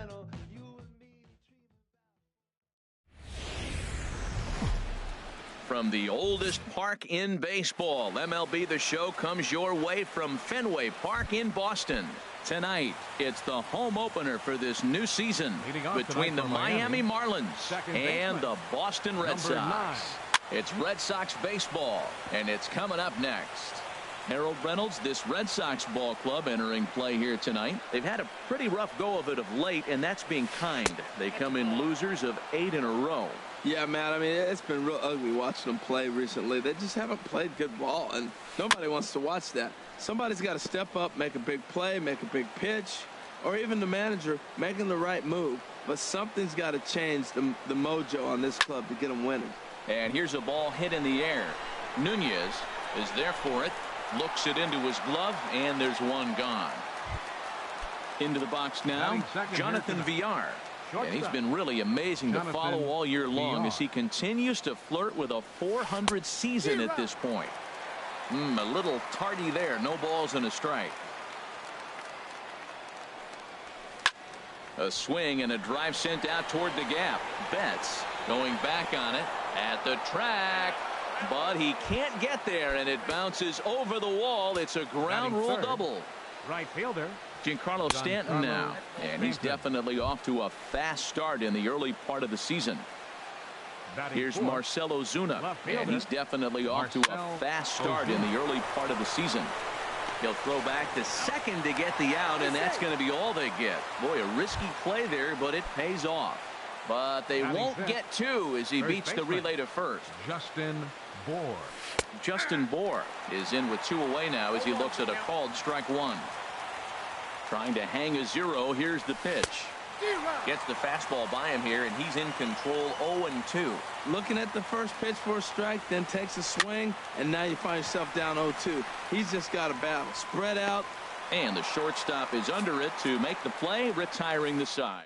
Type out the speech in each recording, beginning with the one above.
channel. You and me. From the oldest park in baseball, MLB The Show comes your way from Fenway Park in Boston. Tonight, it's the home opener for this new season between the Miami Marlins and the Boston Red Sox. It's Red Sox baseball, and it's coming up next. Harold Reynolds, this Red Sox ball club entering play here tonight. They've had a pretty rough go of it of late, and that's being kind. They come in losers of 8 in a row. Yeah, man, I mean, it's been real ugly watching them play recently. They just haven't played good ball, and nobody wants to watch that. Somebody's got to step up, make a big play, make a big pitch, or even the manager making the right move. But something's got to change the mojo on this club to get them winning. And here's a ball hit in the air. Nunez is there for it, looks it into his glove, and there's one gone. Into the box now, Jonathan Villar. And he's been really amazing to follow all year long as he continues to flirt with a .400 season at this point. A little tardy there. No balls and a strike. A swing and a drive sent out toward the gap. Betts going back on it at the track. But he can't get there, and it bounces over the wall. It's a ground rule double. Right fielder Giancarlo Stanton now, and he's definitely off to a fast start in the early part of the season. Here's Marcell Ozuna, and he's definitely off to a fast start in the early part of the season. He'll throw back to second to get the out, and that's going to be all they get. Boy, a risky play there, but it pays off. But they won't get two as he beats the relay to first. Justin Bour is in with 2 away now as he looks at a called strike 1. Trying to hang a 0. Here's the pitch. Gets the fastball by him here, and he's in control 0-2. Looking at the first pitch for a strike, then takes a swing, and now you find yourself down 0-2. He's just got a battle. Spread out. And the shortstop is under it to make the play, retiring the side.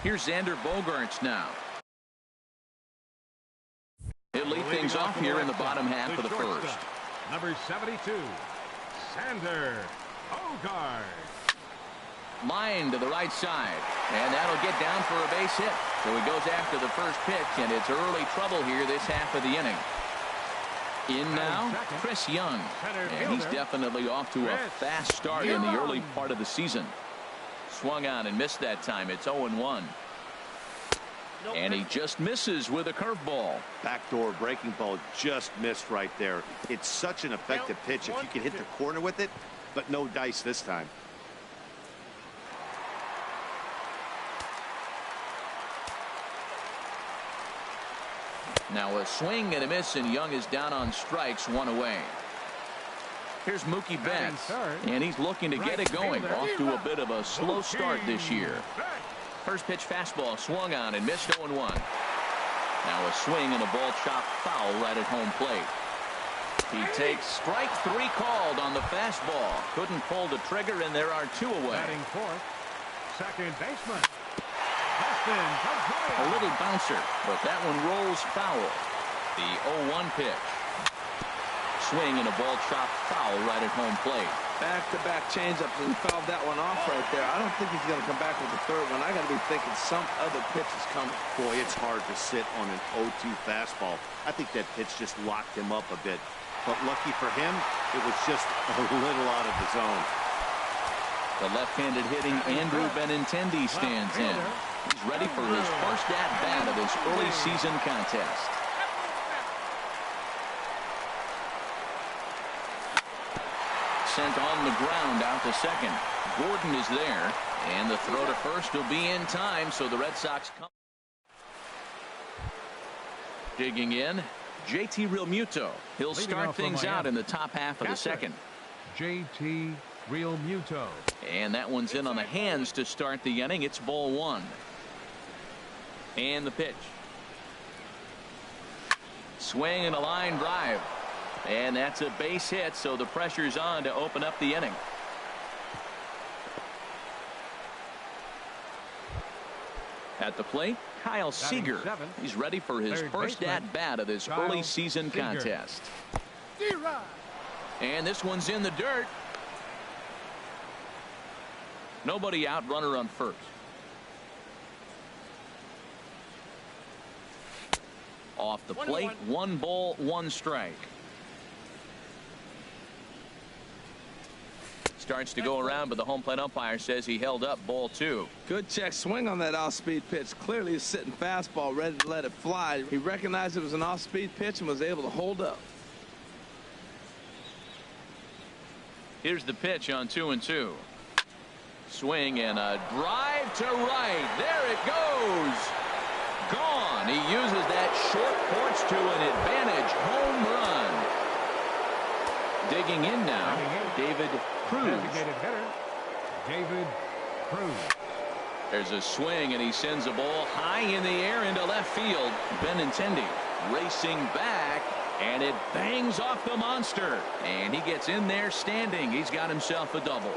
Here's Xander Bogaerts now. He'll lead things off here in the bottom half of the first. Number 72, Xander Bogaerts. Line to the right side, and that'll get down for a base hit. So he goes after the first pitch, and it's early trouble here this half of the inning. In now, Chris Young, and he's definitely off to a fast start in the early part of the season. Swung on and missed that time. It's 0-1. And he just misses with a curveball. Backdoor breaking ball just missed right there. It's such an effective pitch if you can hit the corner with it, but no dice this time. Now a swing and a miss, and Young is down on strikes, 1 away. Here's Mookie Betts, and he's looking to get it going. Off to a bit of a slow start this year. First pitch fastball swung on and missed 0-1. Now a swing and a ball chopped foul right at home plate. He takes strike 3 called on the fastball. Couldn't pull the trigger, and there are 2 away. Batting fourth, second baseman. A little bouncer, but that one rolls foul. The 0-1 pitch. Swing and a ball chopped foul right at home plate. Back-to-back changeups, and he fouled that one off right there. I don't think he's going to come back with the third one. I got to be thinking some other pitch is coming. Boy, it's hard to sit on an 0-2 fastball. I think that pitch just locked him up a bit. But lucky for him, it was just a little out of the zone. The left-handed hitting Andrew Benintendi stands in. He's ready for his first at-bat of this early season contest. Sent on the ground out to second. Gordon is there, and the throw to first will be in time, so the Red Sox come. Digging in, JT Realmuto. He'll start things out in the top half of the second. JT Realmuto. And that one's in on the hands to start the inning. It's ball 1. And the pitch. Swing and a line drive. And that's a base hit, so the pressure's on to open up the inning. At the plate, Kyle Seager. He's ready for his first at-bat of this early season contest. And this one's in the dirt. Nobody out, runner on first. Off the plate, 1 ball, 1 strike. Starts to go around, but the home plate umpire says he held up, ball 2. Good check swing on that off-speed pitch. Clearly he's sitting fastball, ready to let it fly. He recognized it was an off-speed pitch and was able to hold up. Here's the pitch on 2-2. Swing and a drive to right. There it goes. Gone. He uses that short porch to an advantage home run. Digging in now, David Cruz. Designated hitter, David Cruz. There's a swing, and he sends a ball high in the air into left field. Benintendi racing back, and it bangs off the monster. And he gets in there standing. He's got himself a double.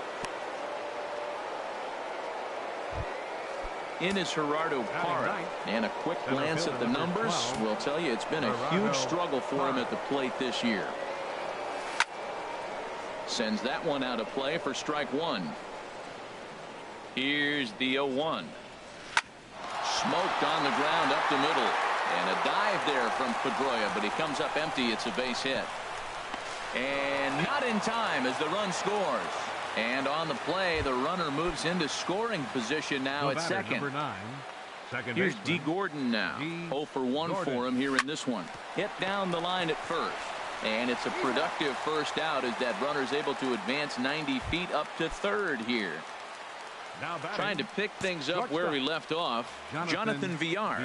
In is Gerardo Parra, and a quick glance at the numbers will tell you it's been a huge struggle for him at the plate this year. Sends that one out of play for strike 1. Here's the 0-1. Smoked on the ground up the middle, and a dive there from Pedroia, but he comes up empty. It's a base hit, and not in time as the run scores. And on the play, the runner moves into scoring position now at second. Number 9, second Here's baseman, D. Gordon now. 0 for 1 for him here in this one. Hit down the line at first. And it's a productive first out as that runner's able to advance 90 feet up to third here. Now trying to pick things up where we left off. Jonathan Villar.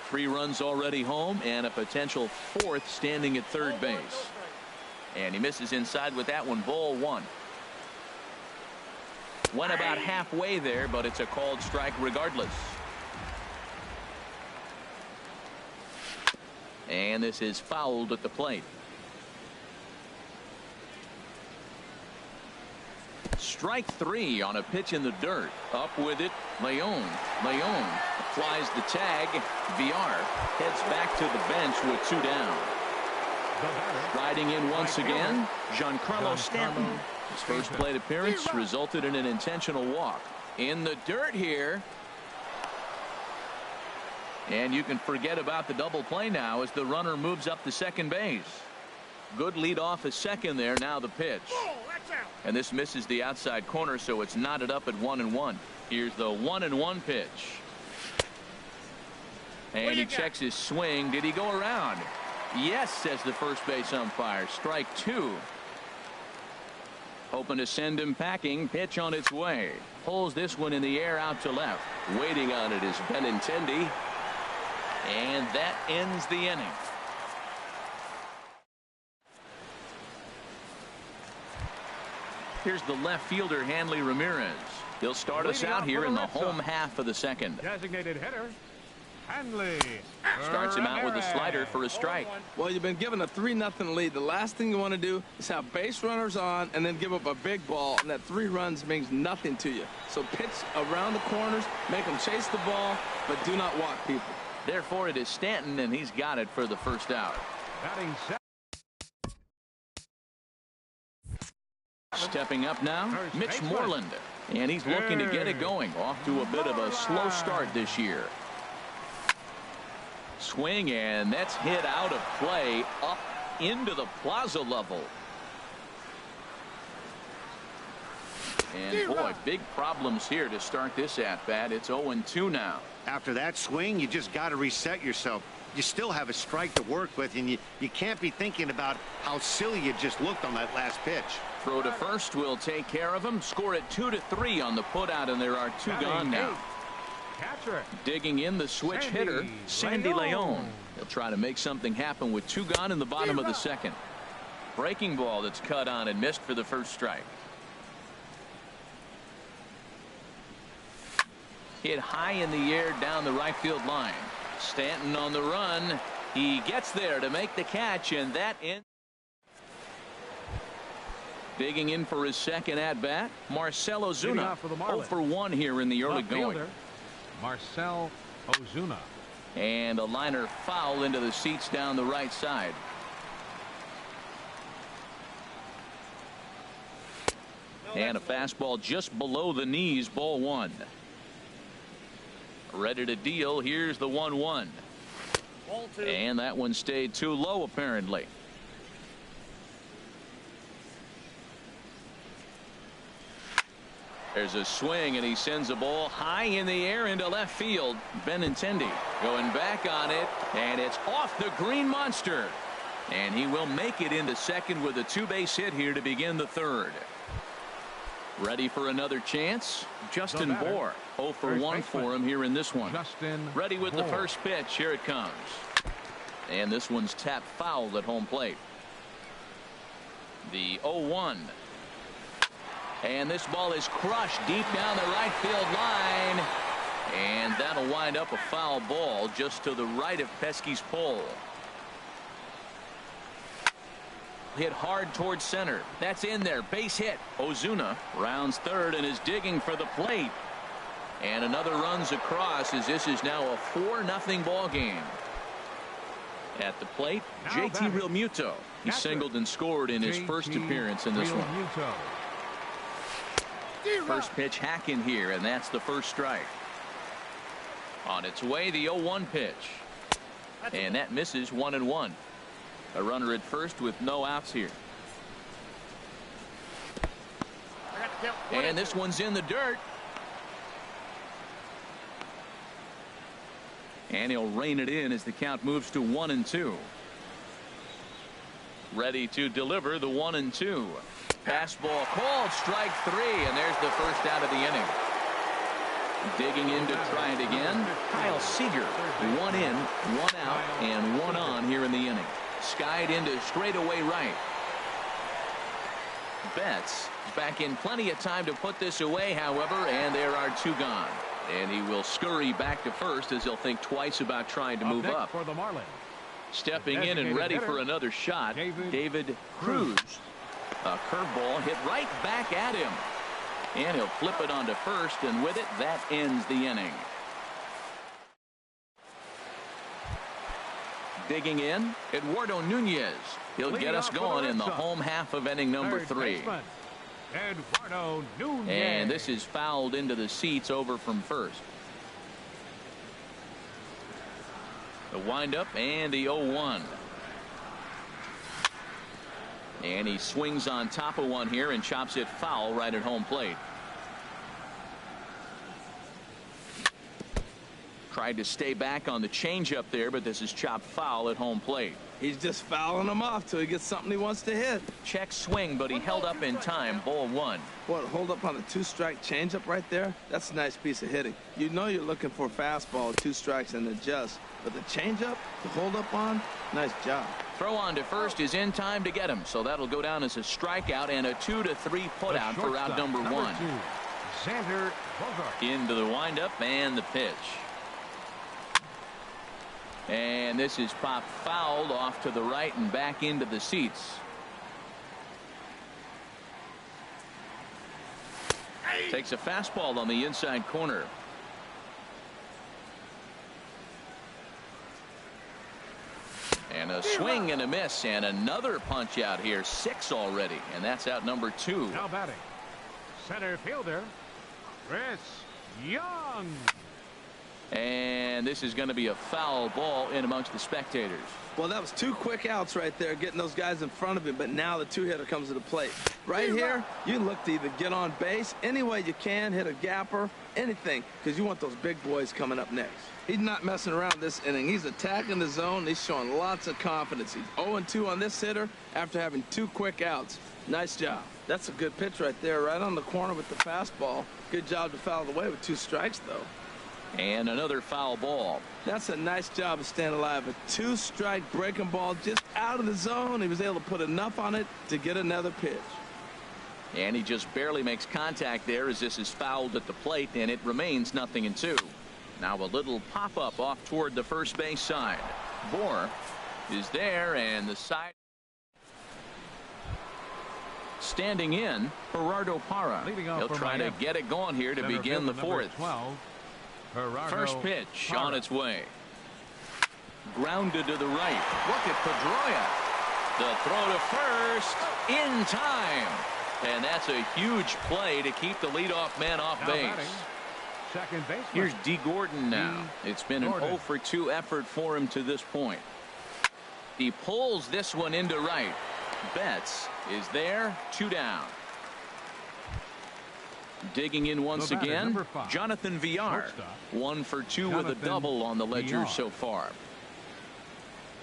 3 runs already home and a potential 4th standing at third base. And he misses inside with that one. Ball 1. Went about halfway there, but it's a called strike regardless. And this is fouled at the plate. Strike 3 on a pitch in the dirt. Up with it, Leon. Leon applies the tag. Villar heads back to the bench with 2 down. Riding in once again, Giancarlo Stanton. His first plate appearance resulted in an intentional walk. In the dirt here. And you can forget about the double play now as the runner moves up to second base. Good lead off at second there. Now the pitch. And this misses the outside corner, so it's knotted up at 1-1. Here's the 1-1 pitch. And he checks his swing. Did he go around? Yes, says the first base umpire. Strike 2. Hoping to send him packing. Pitch on its way. Pulls this one in the air out to left. Waiting on it is Benintendi. And that ends the inning. Here's the left fielder, Hanley Ramirez. He'll start us out here in the home half of the second. Designated hitter, Hanley. Starts him out with a slider for a strike. Well, you've been given a 3-0 lead. The last thing you want to do is have base runners on and then give up a big ball, and that 3 runs means nothing to you. So pitch around the corners, make them chase the ball, but do not walk people. Therefore, it is Stanton, and he's got it for the first out. Batting set. Stepping up now, Mitch Moreland, and he's looking to get it going. Off to a bit of a slow start this year. Swing, and that's hit out of play up into the plaza level. And boy, big problems here to start this at bat. It's 0-2 now. After that swing, you just got to reset yourself. You still have a strike to work with, and you can't be thinking about how silly you just looked on that last pitch. Throw to first will take care of him. Score it 2-3 on the putout, and there are 2 gone now. Catcher. Digging in the switch hitter, Sandy Leon. He'll try to make something happen with 2 gone in the bottom of the second. Breaking ball that's cut on and missed for the first strike. Hit high in the air down the right field line. Stanton on the run. He gets there to make the catch, and that ends. Digging in for his second at bat, Marcell Ozuna. 0 for 1 here in the early going. Marcell Ozuna. And a liner foul into the seats down the right side. And a fastball just below the knees, ball one. Ready to deal. Here's the 1-1. And that one stayed too low, apparently. There's a swing, and he sends a ball high in the air into left field. Benintendi going back on it, and it's off the green monster. And he will make it into second with a two-base hit here to begin the third. Ready for another chance? Justin Bohr. 0 for 1 for him here in this one. Ready with the first pitch. Here it comes. And this one's tapped foul at home plate. The 0-1. And this ball is crushed deep down the right field line. And that'll wind up a foul ball just to the right of Pesky's pole. Hit hard towards center. That's in there. Base hit. Ozuna rounds third and is digging for the plate. And another runs across as this is now a 4-0 ball game. At the plate, JT Realmuto. He singled and scored in his first appearance in this one. First pitch hack in here, and that's the first strike. On its way, the 0-1 pitch. And that misses 1-1. A runner at first with no outs here. And this one's in the dirt. And he'll rein it in as the count moves to 1-2. Ready to deliver the 1-2. Fastball called, strike three, and there's the first out of the inning. Digging in to try it again, Kyle Seager. 1 in, 1 out, and 1 on here in the inning. Skied into straightaway right. Betts is back in plenty of time to put this away, however, and there are 2 gone. And he will scurry back to first as he'll think twice about trying to move up. For the Marlins. Stepping in and ready for another shot, David Cruz. A curveball hit right back at him. And he'll flip it onto first, and with it, that ends the inning. Digging in, Eduardo Nunez. He'll get us going in the home half of inning number 3. Eduardo Nunez. And this is fouled into the seats over from first. The windup and the 0-1. And he swings on top of one here and chops it foul right at home plate. Tried to stay back on the changeup there, but this is chopped foul at home plate. He's just fouling him off till he gets something he wants to hit. Check swing, but he held up in time. Ball 1. What, hold up on a 2-strike changeup right there? That's a nice piece of hitting. You know you're looking for a fastball, 2 strikes and adjust. But the changeup to hold up on, nice job. Throw on to first is in time to get him, so that'll go down as a strikeout and a 2-3 put out for out number 1. Xander Bogart. Into the windup and the pitch. And this is popped fouled off to the right and back into the seats. Takes a fastball on the inside corner. And a swing and a miss, and another punch out here. 6 already, and that's out number 2. Now batting, center fielder Chris Young. And this is going to be a foul ball in amongst the spectators. Well, that was 2 quick outs right there, getting those guys in front of him, but now the 2-hitter comes to the plate. Right here, you look to either get on base any way you can, hit a gapper, anything, because you want those big boys coming up next. He's not messing around this inning. He's attacking the zone. He's showing lots of confidence. He's 0-2 on this hitter after having 2 quick outs. Nice job. That's a good pitch right there, right on the corner with the fastball. Good job to foul it away with 2 strikes, though. And another foul ball. That's a nice job of staying alive. A 2-strike breaking ball just out of the zone. He was able to put enough on it to get another pitch. And he just barely makes contact there as this is fouled at the plate, and it remains 0-2. Now a little pop-up off toward the first base side. Bohr is there, and the side. Standing in, Gerardo Parra. He'll try to get it going here to begin the 4th. First pitch on its way. Grounded to the right. Look at Pedroia. The throw to first in time. And that's a huge play to keep the leadoff man off base. Second baseman. Here's D. Gordon now. It's been an 0 for 2 effort for him to this point. He pulls this one into right. Betts is there, 2 down. Digging in once again, Jonathan Villar. 1 for 2 with a double on the ledger so far.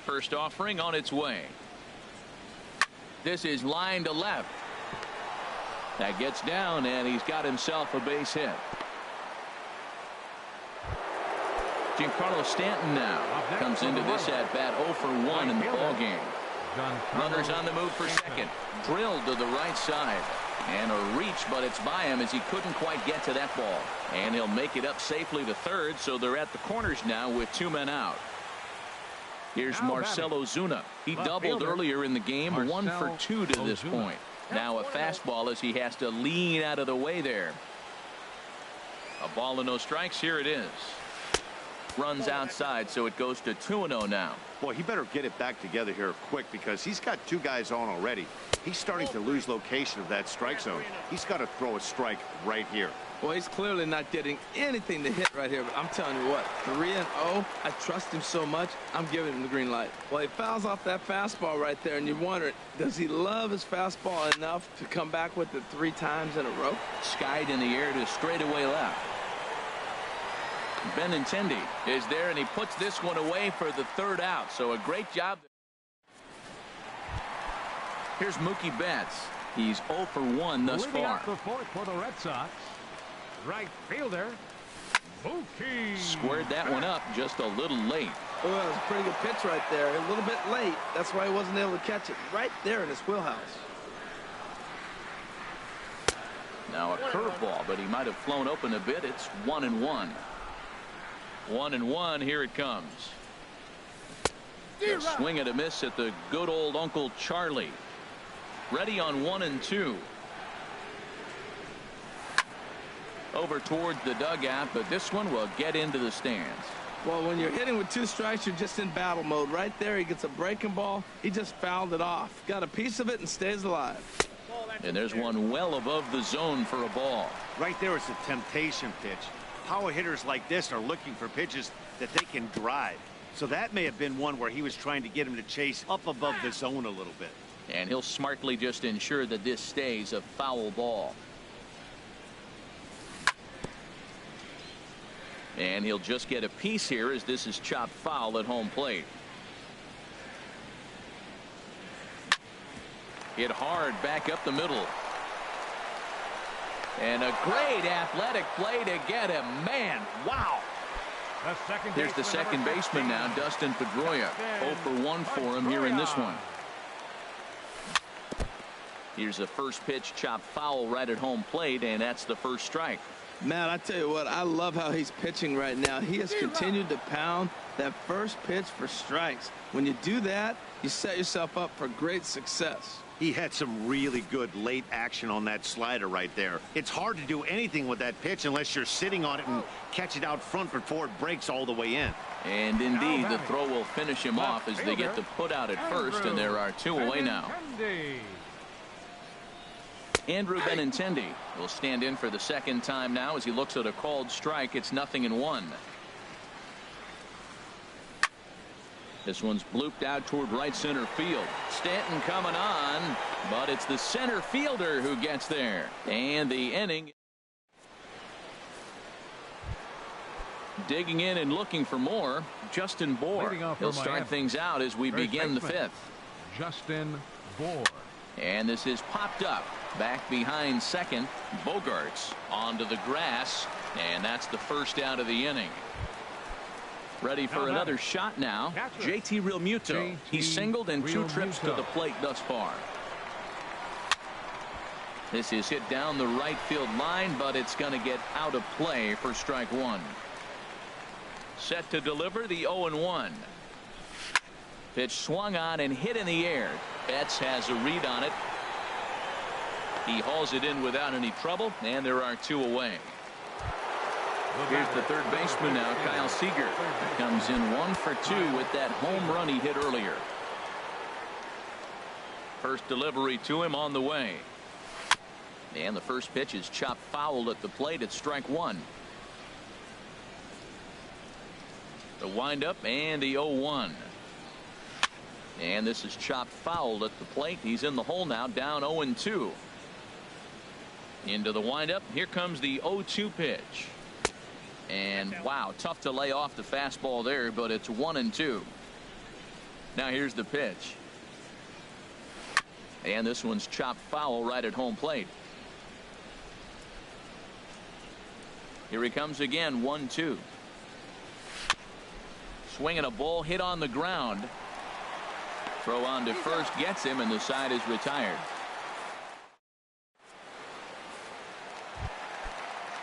First offering on its way. This is line to left. That gets down, and he's got himself a base hit. Giancarlo Stanton now comes into this at bat 0 for 1 in the ballgame. Runners on the move for second. Drilled to the right side. And a reach, but it's by him as he couldn't quite get to that ball. And he'll make it up safely to third, so they're at the corners now with 2 men out. Here's Marcell Ozuna. He doubled earlier in the game, 1 for 2 to this point. Now a fastball as he has to lean out of the way there. A ball and no strikes. Here it is. Runs outside, so it goes to 2-0 now. Boy, he better get it back together here quick because he's got 2 guys on already. He's starting to lose location of that strike zone. He's got to throw a strike right here. Well, he's clearly not getting anything to hit right here, but I'm telling you what, 3-0, I trust him so much, I'm giving him the green light. Well, he fouls off that fastball right there, and you wonder, does he love his fastball enough to come back with it 3 times in a row? Skied in the air to straightaway left. Benintendi is there, and he puts this one away for the 3rd out, so a great job. Here's Mookie Betts. He's 0 for 1 thus far. The 4th for the Red Sox. Right fielder, Mookie. Squared that one up just a little late. Oh, that was a pretty good pitch right there. A little bit late. That's why he wasn't able to catch it right there in his wheelhouse. Now a curveball, but he might have flown open a bit. It's 1-1. 1-1. Here it comes. A swing and a miss at the good old Uncle Charlie. Ready on 1-2. Over towards the dugout, but this one will get into the stands. Well, when you're hitting with 2 strikes, you're just in battle mode. Right there, he gets a breaking ball. He just fouled it off. Got a piece of it and stays alive. And there's one well above the zone for a ball. Right there is a temptation pitch. Power hitters like this are looking for pitches that they can drive. So that may have been one where he was trying to get him to chase up above the zone a little bit. And he'll smartly just ensure that this stays a foul ball. And he'll just get a piece here as this is chopped foul at home plate. Hit hard back up the middle. And a great athletic play to get him. Man, wow. Here's the second baseman now, Dustin Pedroia. 0 for 1 for him here in this one. Here's a first pitch chopped foul right at home plate, and that's the first strike. Man, I tell you what, I love how he's pitching right now. He has continued to pound that first pitch for strikes. When you do that, you set yourself up for great success. He had some really good late action on that slider right there. It's hard to do anything with that pitch unless you're sitting on it and catch it out front before it breaks all the way in. And indeed, the throw will finish him off as they get the put out at first, and there are 2 away now. Andrew Benintendi will stand in for the 2nd time now as he looks at a called strike. It's 0-1. This one's blooped out toward right center field. Stanton coming on, but it's the center fielder who gets there. And the inning. Digging in and looking for more, Justin Bour. He'll start things out as we begin the 5th. Justin Bour. And this is popped up. Back behind second. Bogarts onto the grass. And that's the first out of the inning. Ready for another shot now. JT Realmuto. He's singled and 2 trips to the plate thus far. This is hit down the right field line, but it's going to get out of play for strike 1. Set to deliver the 0-1. Pitch swung on and hit in the air. Betts has a read on it. He hauls it in without any trouble, and there are 2 away. Here's the third baseman now, Kyle Seager. Comes in 1 for 2 with that home run he hit earlier. First delivery to him on the way. And the first pitch is chopped foul at the plate at strike one. The windup and the 0-1. And this is chopped foul at the plate. He's in the hole now, down 0-2. Into the windup. Here comes the 0-2 pitch. And wow, tough to lay off the fastball there, but it's 1-2. Now here's the pitch. And this one's chopped foul right at home plate. Here he comes again, 1-2. Swinging a ball hit on the ground. Throw on to first gets him, and the side is retired.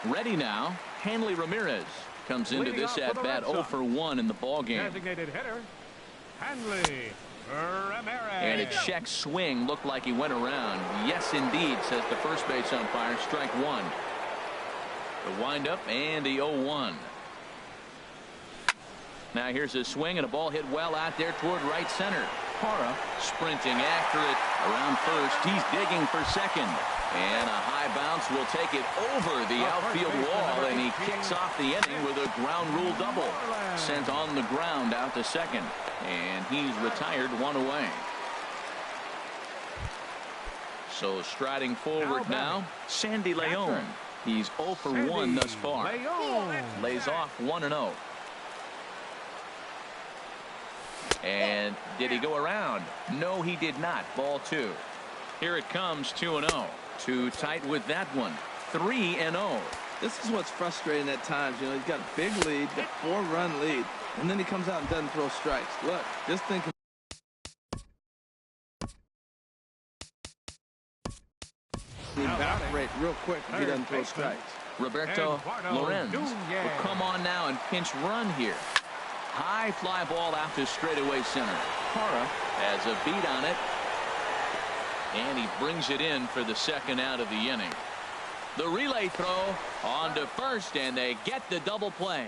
Ready now, Hanley Ramirez comes into this at bat 0 for 1 in the ball game. Designated hitter, Hanley Ramirez. And a check swing looked like he went around. Yes, indeed, says the first base umpire. Strike one. The windup and the 0-1. Now here's a swing and a ball hit well out there toward right center. Parra sprinting after it around first. He's digging for second. And a high bounce will take it over the outfield wall, and he kicks off the inning with a ground rule double. Sent on the ground out to second, and he's retired, one away. So striding forward now, Sandy Leon. He's 0 for 1 thus far. Lays off 1-0. And did he go around? No, he did not. Ball 2. Here it comes, 2-0. Too tight with that one. 3-0. This is what's frustrating at times. You know, he's got a big lead, got 4-run lead, and then he comes out and doesn't throw strikes. Look, just thinking. Evaporate real quick if he doesn't throw strikes. Roberto Lorenz will come on now and pinch run here. High fly ball out to straightaway center. Parra has a beat on it, and he brings it in for the second out of the inning. The relay throw on to first, and they get the double play.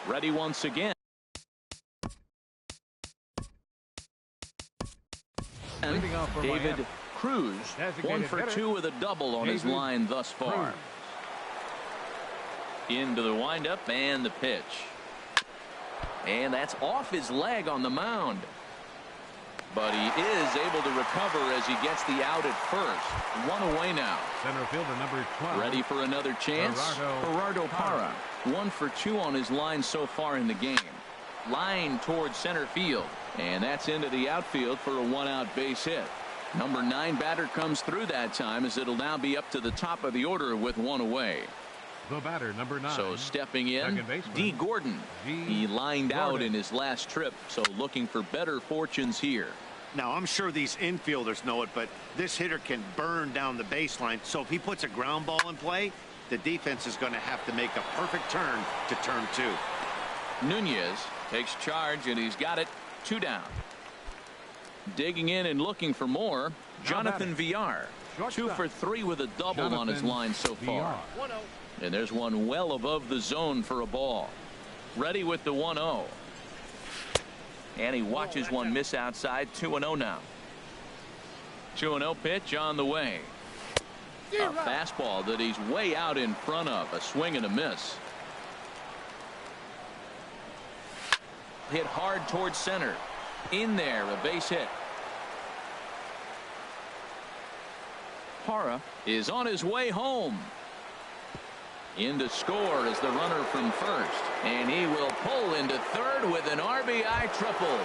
Ready once again. And David Cruz, 1 for 2 with a double on his line thus far. Into the windup and the pitch. And that's off his leg on the mound. But he is able to recover as he gets the out at first. 1 away now. Center fielder number 12. Ready for another chance. Gerardo Parra. 1 for 2 on his line so far in the game. Line towards center field. And that's into the outfield for a 1-out base hit. Number 9 batter comes through that time, as it'll now be up to the top of the order with 1 away. The batter, number 9. So stepping in, D. Gordon. He lined out in his last trip, so looking for better fortunes here. Now, I'm sure these infielders know it, but this hitter can burn down the baseline. So if he puts a ground ball in play, the defense is going to have to make a perfect turn to turn 2. Nunez takes charge, and he's got it. 2 down. Digging in and looking for more, Jonathan Villar. 2 for 3 with a double on his line so far. And there's one well above the zone for a ball. Ready with the 1-0. And he watches one miss outside. 2-0 now. 2-0 pitch on the way. A fastball that he's way out in front of. A swing and a miss. Hit hard towards center. In there, a base hit. Parra is on his way home. In to score is the runner from first, and he will pull into third with an RBI triple.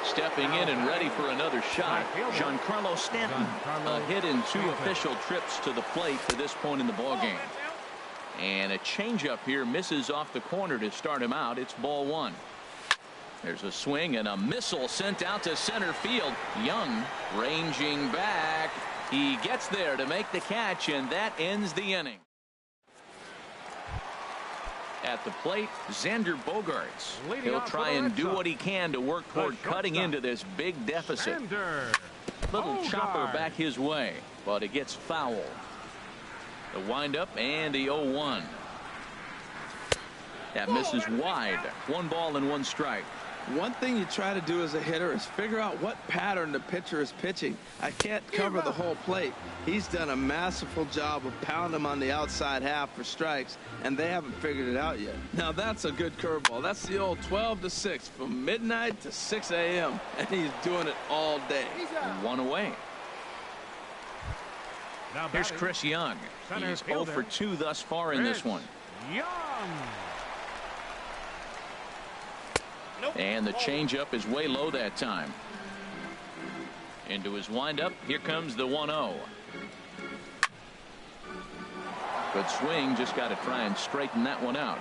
Stepping in and ready for another shot, Giancarlo Stanton. A hit in 2 official trips to the plate to this point in the ballgame. And a changeup here misses off the corner to start him out. It's ball 1. There's a swing and a missile sent out to center field. Young ranging back. He gets there to make the catch, and that ends the inning. At the plate, Xander Bogaerts. He'll try and do what he can to work toward cutting into this big deficit. Little chopper back his way, but it gets foul. The windup and the 0-1. That misses wide. 1 ball and 1 strike. One thing you try to do as a hitter is figure out what pattern the pitcher is pitching. I can't cover the whole plate. He's done a masterful job of pounding him on the outside half for strikes, and they haven't figured it out yet. Now that's a good curveball. That's the old 12 to 6 from midnight to 6 a.m. and he's doing it all day. One away. Now Here's Chris Young. He's 0 for 2 thus far in this one. Young. And the changeup is way low that time. Into his windup. Here comes the 1-0. Good swing. Just got to try and straighten that one out.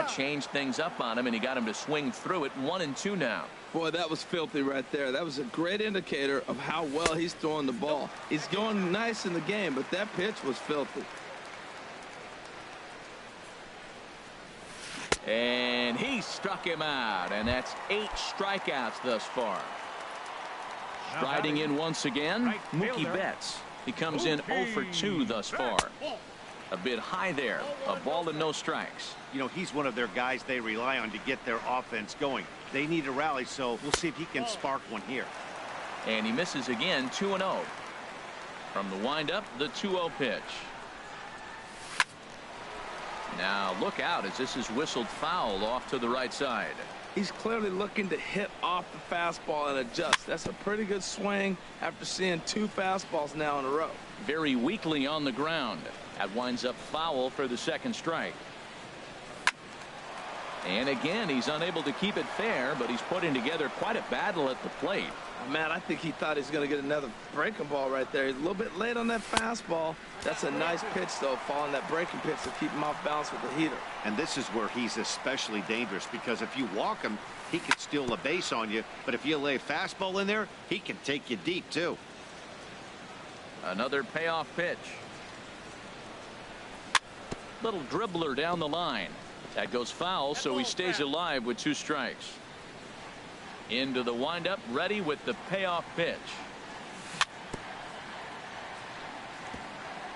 Changed things up on him, and he got him to swing through it. 1-2 now. Boy, that was filthy right there. That was a great indicator of how well he's throwing the ball. He's going nice in the game, but that pitch was filthy. And he struck him out, and that's 8 strikeouts thus far. Striding in once again, Mookie Betts. He comes in 0 for 2 thus far. A bit high there. A ball and no strikes. You know, he's one of their guys they rely on to get their offense going. They need a rally, so we'll see if he can spark one here. And he misses again, 2-0. From the windup, the 2-0 pitch. Now look out as this is whistled foul off to the right side. He's clearly looking to hit off the fastball and adjust. That's a pretty good swing after seeing 2 fastballs now in a row. Very weakly on the ground. That winds up foul for the second strike. And again, he's unable to keep it fair, but he's putting together quite a battle at the plate. Man, I think he thought he's going to get another breaking ball right there. He's a little bit late on that fastball. That's a nice pitch, though, following that breaking pitch to keep him off balance with the heater. And this is where he's especially dangerous, because if you walk him, he can steal a base on you. But if you lay a fastball in there, he can take you deep, too. Another payoff pitch. Little dribbler down the line. That goes foul, so he stays alive with 2 strikes. Into the windup, ready with the payoff pitch.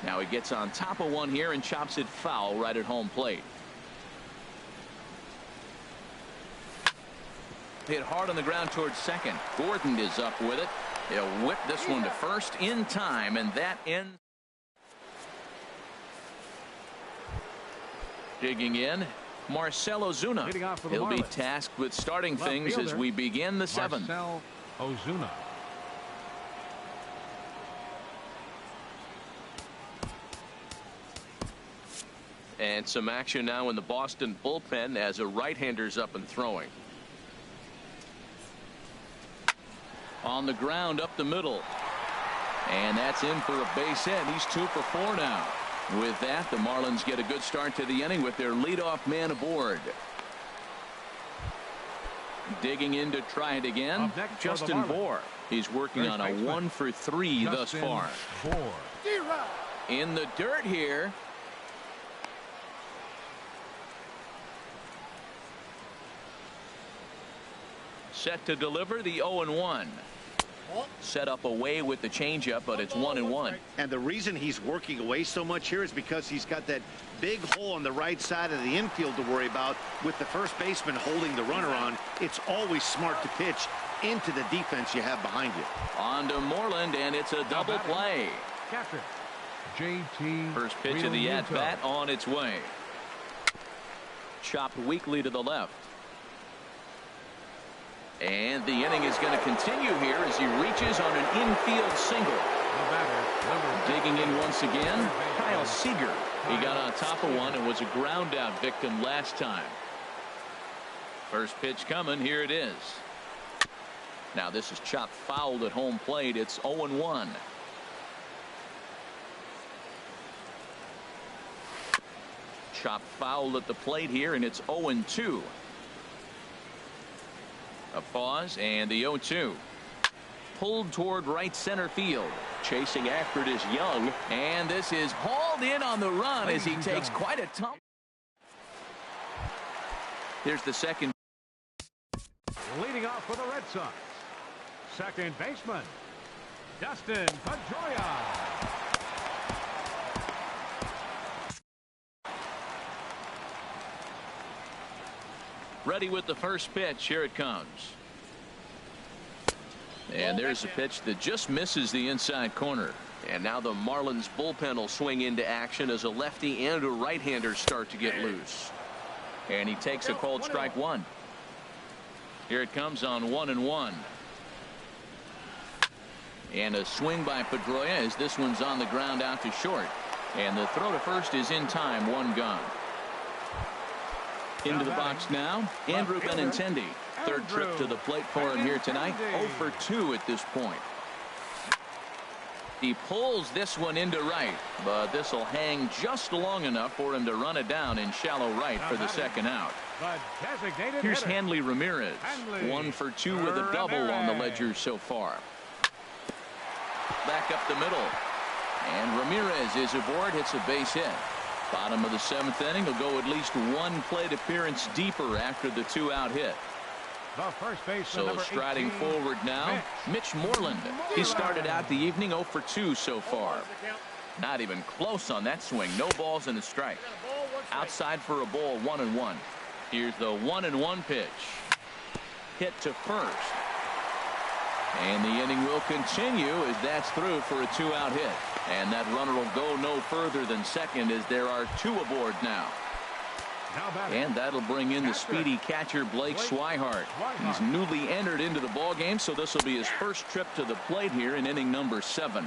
Now he gets on top of one here and chops it foul right at home plate. Hit hard on the ground towards second. Gordon is up with it. He'll whip this one to first in time, and that ends. Digging in, Marcell Ozuna. He'll be tasked with starting things as we begin the 7th. Marcell Ozuna. And some action now in the Boston bullpen as a right-hander's up and throwing. On the ground up the middle. And that's in for a base hit. He's 2 for 4 now. With that, the Marlins get a good start to the inning with their leadoff man aboard. Digging in to try it again, Justin Bour. He's working on a 1 for 3 thus far. In the dirt here. Set to deliver the 0-1. Set up away with the changeup, but it's 1-1. And the reason he's working away so much here is because he's got that big hole on the right side of the infield to worry about. With the first baseman holding the runner on, it's always smart to pitch into the defense you have behind you. On to Moreland, and it's a double play. Captain JT. First pitch of the at-bat on its way. Chopped weakly to the left. And the inning is going to continue here as he reaches on an infield single. Digging in once again, Kyle Seager. He got on top of one and was a ground out victim last time. First pitch coming. Here it is. Now this is chopped foul at home plate. It's 0-1. Chopped foul at the plate here, and it's 0-2. A pause, and the 0-2. Pulled toward right center field. Chasing after it is Young, and this is hauled in on the run as he takes quite a tumble. Here's the second. Leading off for the Red Sox, second baseman, Dustin Pedroia. Ready with the first pitch. Here it comes. And there's a pitch that just misses the inside corner. And now the Marlins bullpen will swing into action as a lefty and a right-hander start to get loose. And he takes a called strike one. Here it comes on 1-1. And a swing by Pedroia as this one's on the ground out to short. And the throw to first is in time. One gone. Into the box now, Andrew Benintendi. Third trip to the plate for him here tonight. 0 for 2 at this point. He pulls this one into right, but this will hang just long enough for him to run it down in shallow right for the second out. Here's Hanley Ramirez. 1 for 2 with a double on the ledger so far. Back up the middle. And Ramirez is aboard, hits a base hit. Bottom of the 7th inning will go at least one plate appearance deeper after the 2-out hit. So striding forward now, Mitch Moreland. He started out the evening 0 for 2 so far. Not even close on that swing. No balls and a strike. Outside for a ball, 1-1. Here's the 1-1 pitch. Hit to first. And the inning will continue as that's through for a 2-out hit. And that runner will go no further than second as there are 2 aboard now. And that'll bring in the speedy catcher Blake Swihart. He's newly entered into the ball game, so this will be his first trip to the plate here in inning number 7.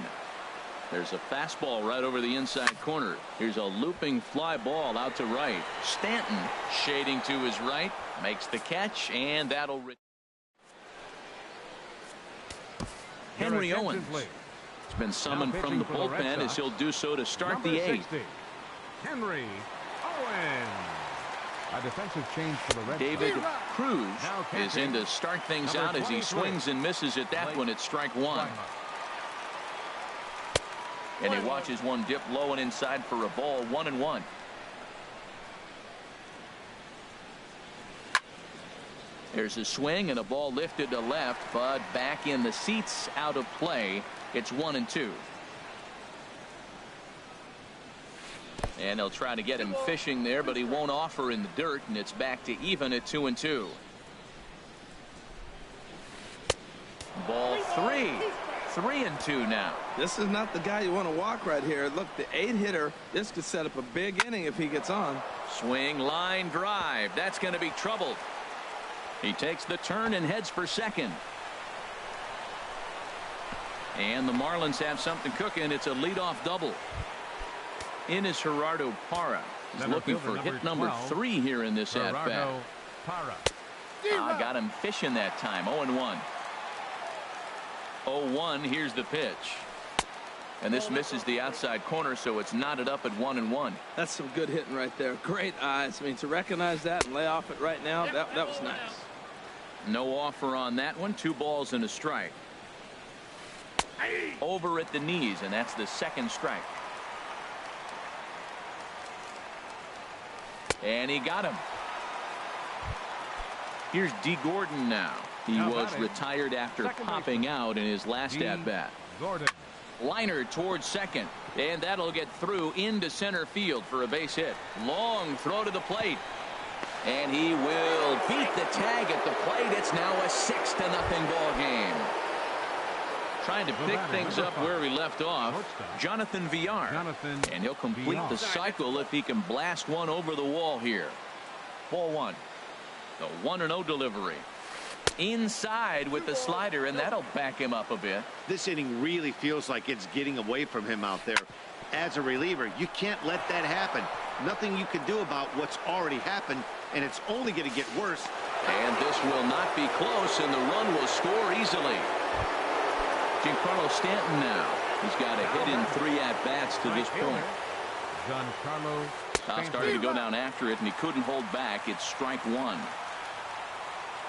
There's a fastball right over the inside corner. Here's a looping fly ball out to right. Stanton shading to his right, makes the catch, and that'll Henry Owens has been summoned from the bullpen as he'll do so to start the 8th. Henry Owens. A defensive change for the Red Sox. David Cruz is in to start things out as he swings and misses at that one at strike one. And he watches one dip low and inside for a ball, 1-1. There's a swing and a ball lifted to left, but back in the seats, out of play. It's 1-2. And they'll try to get him fishing there, but he won't offer in the dirt, and it's back to even at 2-2. Ball 3. 3-2 now. This is not the guy you want to walk right here. Look, the 8-hitter, this could set up a big inning if he gets on. Swing, line drive. That's going to be troubled. He takes the turn and heads for second. And the Marlins have something cooking. It's a leadoff double. In is Gerardo Parra. He's looking for hit number 3 here in this at-bat. Got him fishing that time. 0-1. 0-1. Here's the pitch. And this misses the outside corner, so it's knotted up at 1-1. That's some good hitting right there. Great eyes. I mean, to recognize that and lay off it right now, that was nice. No offer on that one. 2 balls and a strike. Over at the knees, and that's the second strike. And he got him. Here's D. Gordon now. He was retired after popping out in his last at-bat. Liner towards second, and that'll get through into center field for a base hit. Long throw to the plate, and he will beat the tag at the plate. It's now a 6-0 ball game. Trying to pick things up where we left off, Jonathan Villar. And he'll complete the cycle if he can blast one over the wall here. Ball 1. The 1-0 delivery. Inside with the slider, and that'll back him up a bit. This inning really feels like it's getting away from him out there. As a reliever, you can't let that happen. Nothing you can do about what's already happened, and it's only going to get worse. And this will not be close, and the run will score easily. Giancarlo Stanton now. He's got a hit in 3 at-bats to this point. Started to go down after it, and he couldn't hold back. It's strike 1.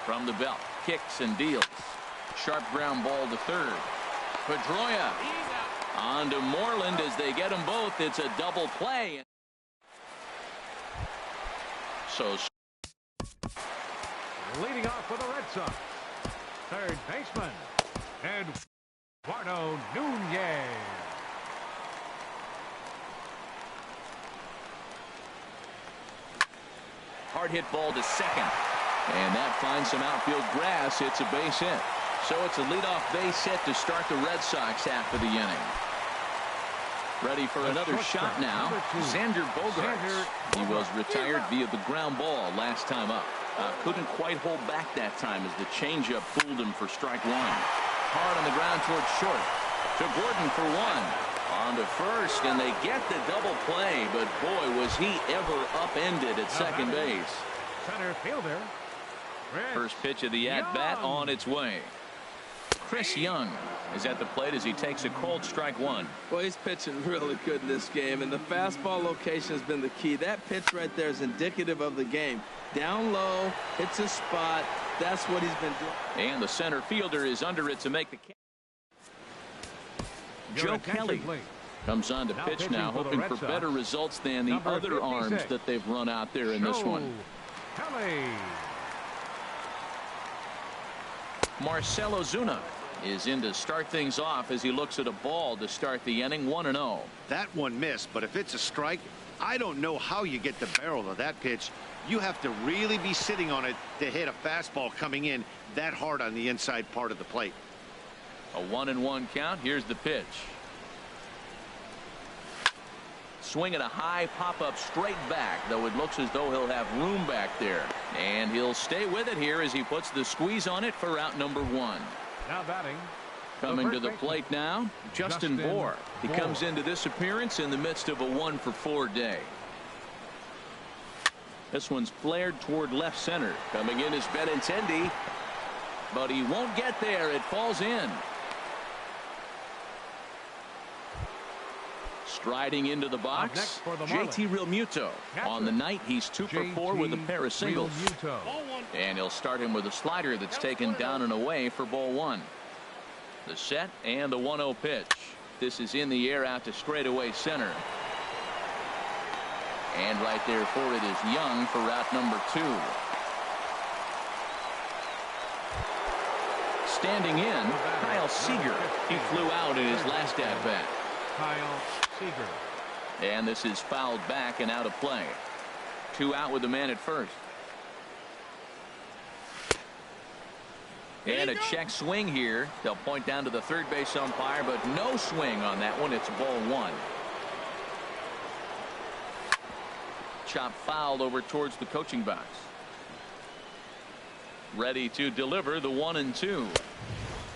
From the belt, kicks and deals. Sharp ground ball to third. Pedroia on to Moreland as they get them both. It's a double play. So leading off for the Red Sox, third baseman Eduardo Nunez. Hard hit ball to second. And that finds some outfield grass. It's a base hit. So it's a leadoff base hit to start the Red Sox half of the inning. Ready for another shot now. Xander Bogaerts. He was retired via the ground ball last time up. Couldn't quite hold back that time as the changeup fooled him for strike one. Hard on the ground towards short. To Gordon for one. On to first, and they get the double play, but boy, was he ever upended at second base. Center fielder. First pitch of the at-bat on its way. Chris Young is at the plate as he takes a cold strike one. Well, he's pitching really good in this game, and the fastball location has been the key. That pitch right there is indicative of the game. Down low, hits a spot. That's what he's been doing. And the center fielder is under it to make the catch. Joe Kelly comes on to pitch now, hoping for better results than the other arms that they've run out there in this one. Kelly. Marcell Ozuna is in to start things off as he looks at a ball to start the inning. 1-0. That one missed, but if it's a strike, I don't know how you get the barrel of that pitch. You have to really be sitting on it to hit a fastball coming in that hard on the inside part of the plate. A 1-1 count. Here's the pitch. Swinging a high pop-up straight back, though it looks as though he'll have room back there. And he'll stay with it here as he puts the squeeze on it for out number one. Now batting. Coming to the plate now, Justin Bour. He comes into this appearance in the midst of a 1-for-4 day. This one's flared toward left center. Coming in is Benintendi, but he won't get there. It falls in. Striding into the box, JT Realmuto. On the night, he's 2-for-4 with a pair of singles. And he'll start him with a slider that's taken down and away for ball one. The set and the 1-0 pitch. This is in the air out to straightaway center. And right there for it is Young for route number two. Standing in, Kyle Seager. He flew out in his last at-bat. Kyle Seager. And this is fouled back and out of play. 2 out with the man at first. And a check swing here. They'll point down to the third base umpire, but no swing on that one. It's ball one. Chop fouled over towards the coaching box. Ready to deliver the 1-2.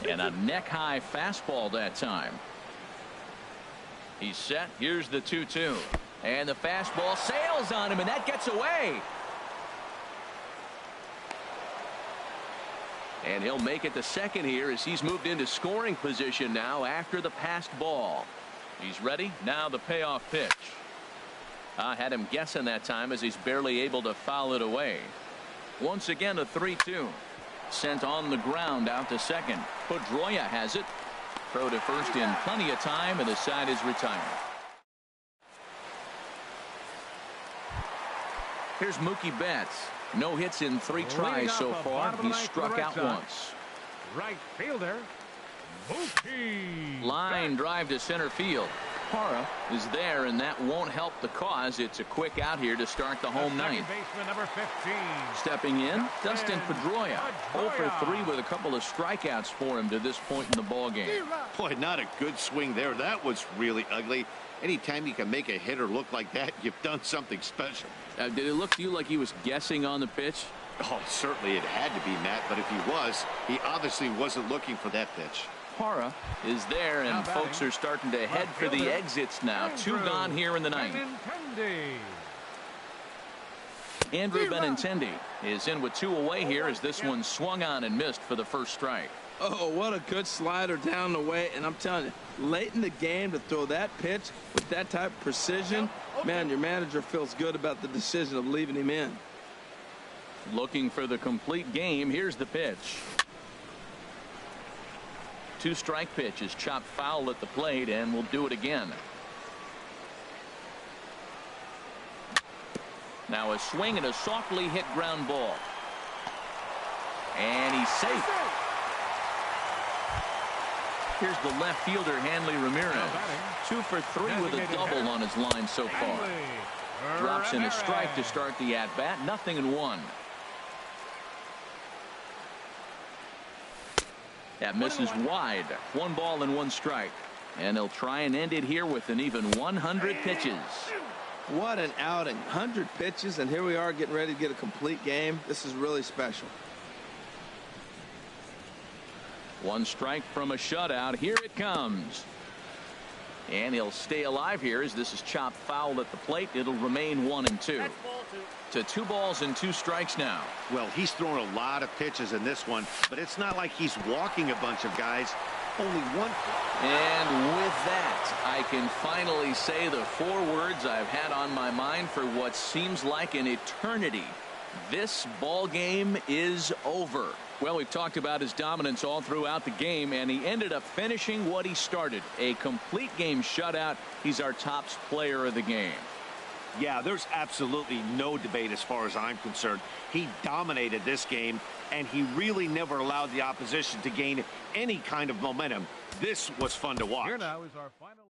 And a neck high fastball that time. He's set. Here's the 2-2. And the fastball sails on him, and that gets away. And he'll make it to second here as he's moved into scoring position now after the passed ball. He's ready. Now the payoff pitch. Had him guessing that time as he's barely able to foul it away. Once again a 3-2. Sent on the ground out to second. Pedroia has it. Throw to first in plenty of time, and the side is retired. Here's Mookie Betts. No hits in 3 tries so far. He's struck out once. Right fielder, Mookie. Line drive to center field. Parra is there, and that won't help the cause. It's a quick out here to start the home ninth. Baseman number 15. Stepping in, Dustin Pedroia. 0 for 3 with a couple of strikeouts for him to this point in the ball game. Boy, not a good swing there. That was really ugly. Anytime you can make a hitter look like that, you've done something special. Did it look to you like he was guessing on the pitch? Oh, certainly it had to be, Matt, but if he was, he obviously wasn't looking for that pitch. Parra is there, and folks are starting to head for the exits now. 2 gone here in the ninth. Andrew Benintendi is in with 2 away here as this one swung on and missed for the first strike. Oh, what a good slider down the way. And I'm telling you, late in the game to throw that pitch with that type of precision, man, your manager feels good about the decision of leaving him in. Looking for the complete game. Here's the pitch. 2-strike pitch is chopped foul at the plate, and we'll do it again. Now a swing and a softly hit ground ball. And he's safe. Here's the left fielder, Hanley Ramirez. 2 for 3 with a double on his line so far. Drops in a strike to start the at-bat. 0-1. That misses wide. 1 ball and 1 strike. And they'll try and end it here with an even 100 pitches. What an outing. 100 pitches, and here we are getting ready to get a complete game. This is really special. 1 strike from a shutout. Here it comes. And he'll stay alive here as this is chopped foul at the plate. It'll remain 1-2. To 2 balls and 2 strikes now. Well, he's thrown a lot of pitches in this one, but it's not like he's walking a bunch of guys. Only 1. And with that, I can finally say the 4 words I've had on my mind for what seems like an eternity. This ball game is over. Well, we've talked about his dominance all throughout the game, and he ended up finishing what he started. A complete game shutout. He's our top player of the game. Yeah, there's absolutely no debate as far as I'm concerned. He dominated this game, and he really never allowed the opposition to gain any kind of momentum. This was fun to watch. Here now is our final.